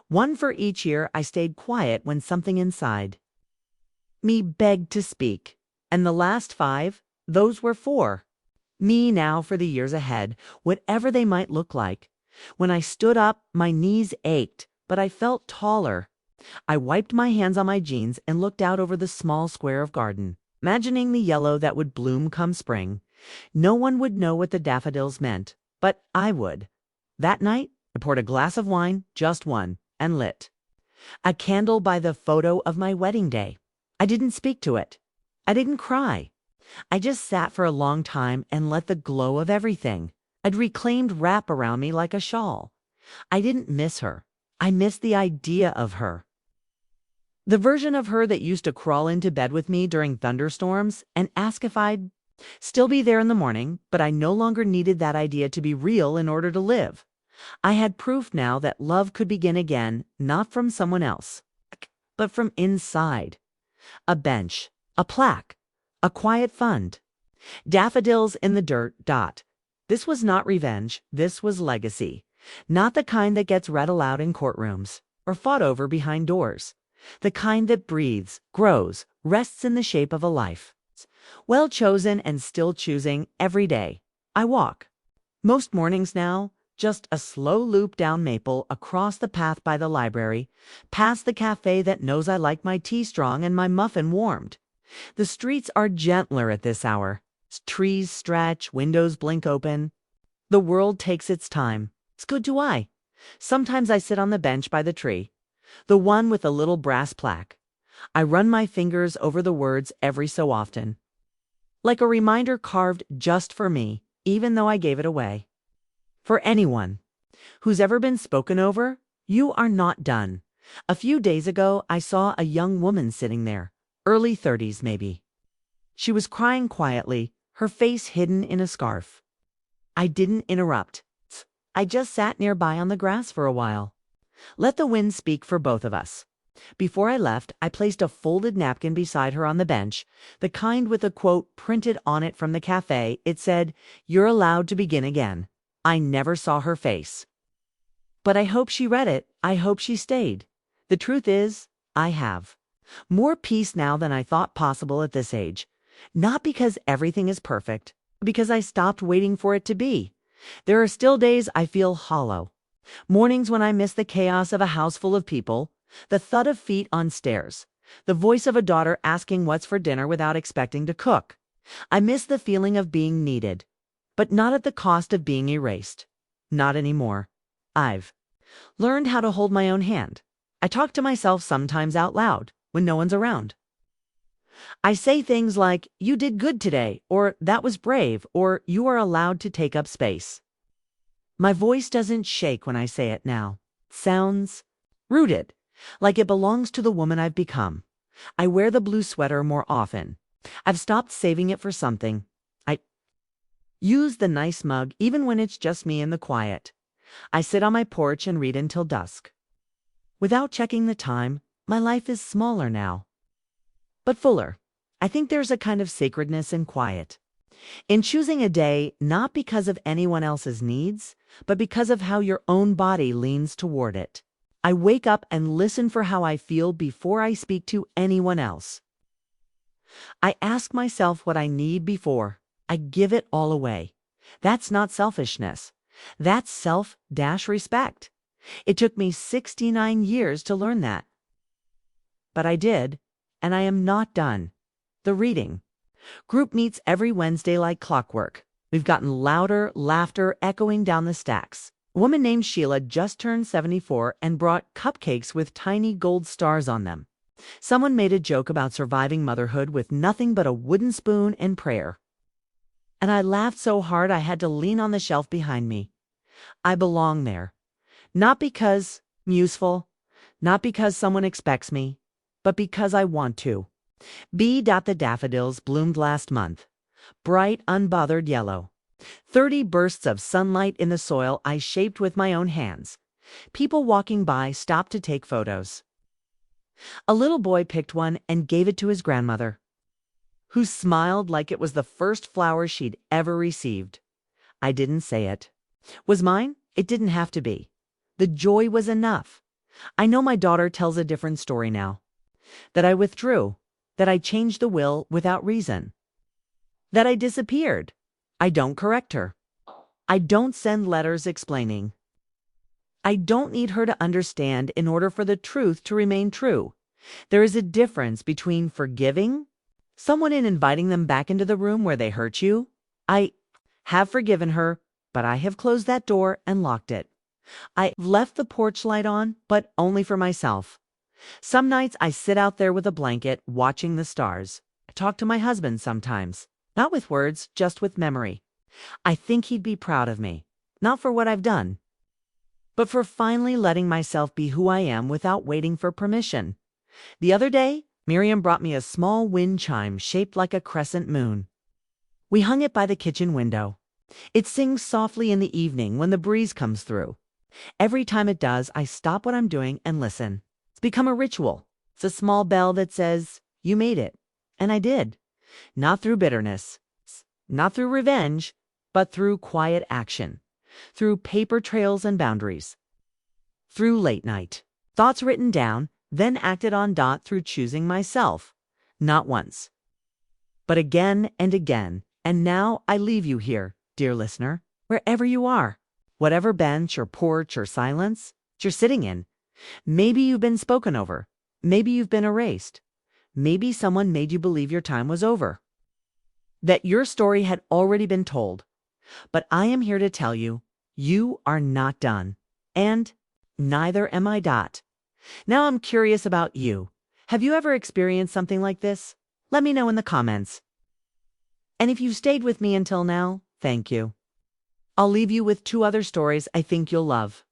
1 for each year I stayed quiet when something inside me begged to speak. And the last 5, those were for me now for the years ahead, whatever they might look like. When I stood up, my knees ached, but I felt taller. I wiped my hands on my jeans and looked out over the small square of garden, imagining the yellow that would bloom come spring. No one would know what the daffodils meant, but I would. That night, I poured a glass of wine, just one, and lit a candle by the photo of my wedding day. I didn't speak to it. I didn't cry. I just sat for a long time and let the glow of everything I'd reclaimed wrap around me like a shawl. I didn't miss her. I missed the idea of her. The version of her that used to crawl into bed with me during thunderstorms and ask if I'd still be there in the morning, but I no longer needed that idea to be real in order to live. I had proof now that love could begin again, not from someone else, but from inside. A bench, a plaque, a quiet fund. Daffodils in the dirt. This was not revenge, this was legacy. Not the kind that gets read aloud in courtrooms or fought over behind doors. The kind that breathes, grows, rests in the shape of a life. Well chosen and still choosing every day. I walk. Most mornings now, just a slow loop down Maple, across the path by the library, past the cafe that knows I like my tea strong and my muffin warmed. The streets are gentler at this hour. Trees stretch, windows blink open. The world takes its time. It's good to I. Sometimes I sit on the bench by the tree, the one with the little brass plaque. I run my fingers over the words every so often, like a reminder carved just for me, even though I gave it away. For anyone who's ever been spoken over, you are not done. A few days ago, I saw a young woman sitting there, early 30s maybe. She was crying quietly, her face hidden in a scarf. I didn't interrupt. I just sat nearby on the grass for a while. Let the wind speak for both of us. Before I left, I placed a folded napkin beside her on the bench, the kind with a quote printed on it from the cafe. It said, "You're allowed to begin again." I never saw her face. But I hope she read it. I hope she stayed. The truth is, I have more peace now than I thought possible at this age. Not because everything is perfect, but because I stopped waiting for it to be. There are still days I feel hollow. Mornings when I miss the chaos of a house full of people, the thud of feet on stairs, the voice of a daughter asking what's for dinner without expecting to cook. I miss the feeling of being needed, but not at the cost of being erased. Not anymore. I've learned how to hold my own hand. I talk to myself sometimes out loud when no one's around. I say things like, "You did good today," or "That was brave," or "You are allowed to take up space." My voice doesn't shake when I say it now. It sounds rooted, like it belongs to the woman I've become. I wear the blue sweater more often. I've stopped saving it for something. I use the nice mug even when it's just me in the quiet. I sit on my porch and read until dusk. Without checking the time, my life is smaller now, but fuller. I think there's a kind of sacredness in quiet, in choosing a day not because of anyone else's needs, but because of how your own body leans toward it. I wake up and listen for how I feel before I speak to anyone else. I ask myself what I need before I give it all away. That's not selfishness. That's self-respect. It took me 69 years to learn that. But I did, and I am not done. The reading. Group meets every Wednesday like clockwork. We've gotten louder, laughter echoing down the stacks. A woman named Sheila just turned 74 and brought cupcakes with tiny gold stars on them. Someone made a joke about surviving motherhood with nothing but a wooden spoon and prayer. And I laughed so hard I had to lean on the shelf behind me. I belong there. Not because I'm useful, not because someone expects me, but because I want to. The daffodils bloomed last month. Bright, unbothered yellow. 30 bursts of sunlight in the soil I shaped with my own hands. People walking by stopped to take photos. A little boy picked one and gave it to his grandmother, who smiled like it was the first flower she'd ever received. I didn't say it. Was mine? It didn't have to be. The joy was enough. I know my daughter tells a different story now. That I withdrew. That I changed the will without reason. That I disappeared. I don't correct her. I don't send letters explaining. I don't need her to understand in order for the truth to remain true. There is a difference between forgiving someone and inviting them back into the room where they hurt you. I have forgiven her, but I have closed that door and locked it. I left the porch light on, but only for myself. Some nights I sit out there with a blanket, watching the stars. I talk to my husband sometimes, not with words, just with memory. I think he'd be proud of me, not for what I've done, but for finally letting myself be who I am without waiting for permission. The other day, Miriam brought me a small wind chime shaped like a crescent moon. We hung it by the kitchen window. It sings softly in the evening when the breeze comes through. Every time it does, I stop what I'm doing and listen. It's become a ritual. It's a small bell that says, "You made it." And I did. Not through bitterness, not through revenge, but through quiet action. Through paper trails and boundaries. Through late night. Thoughts written down, then acted on. Through choosing myself. Not once, but again and again. And now I leave you here, dear listener, wherever you are. Whatever bench or porch or silence you're sitting in. Maybe you've been spoken over. Maybe you've been erased. Maybe someone made you believe your time was over. That your story had already been told. But I am here to tell you, you are not done. And neither am I. Now I'm curious about you. Have you ever experienced something like this? Let me know in the comments. And if you've stayed with me until now, thank you. I'll leave you with 2 other stories I think you'll love.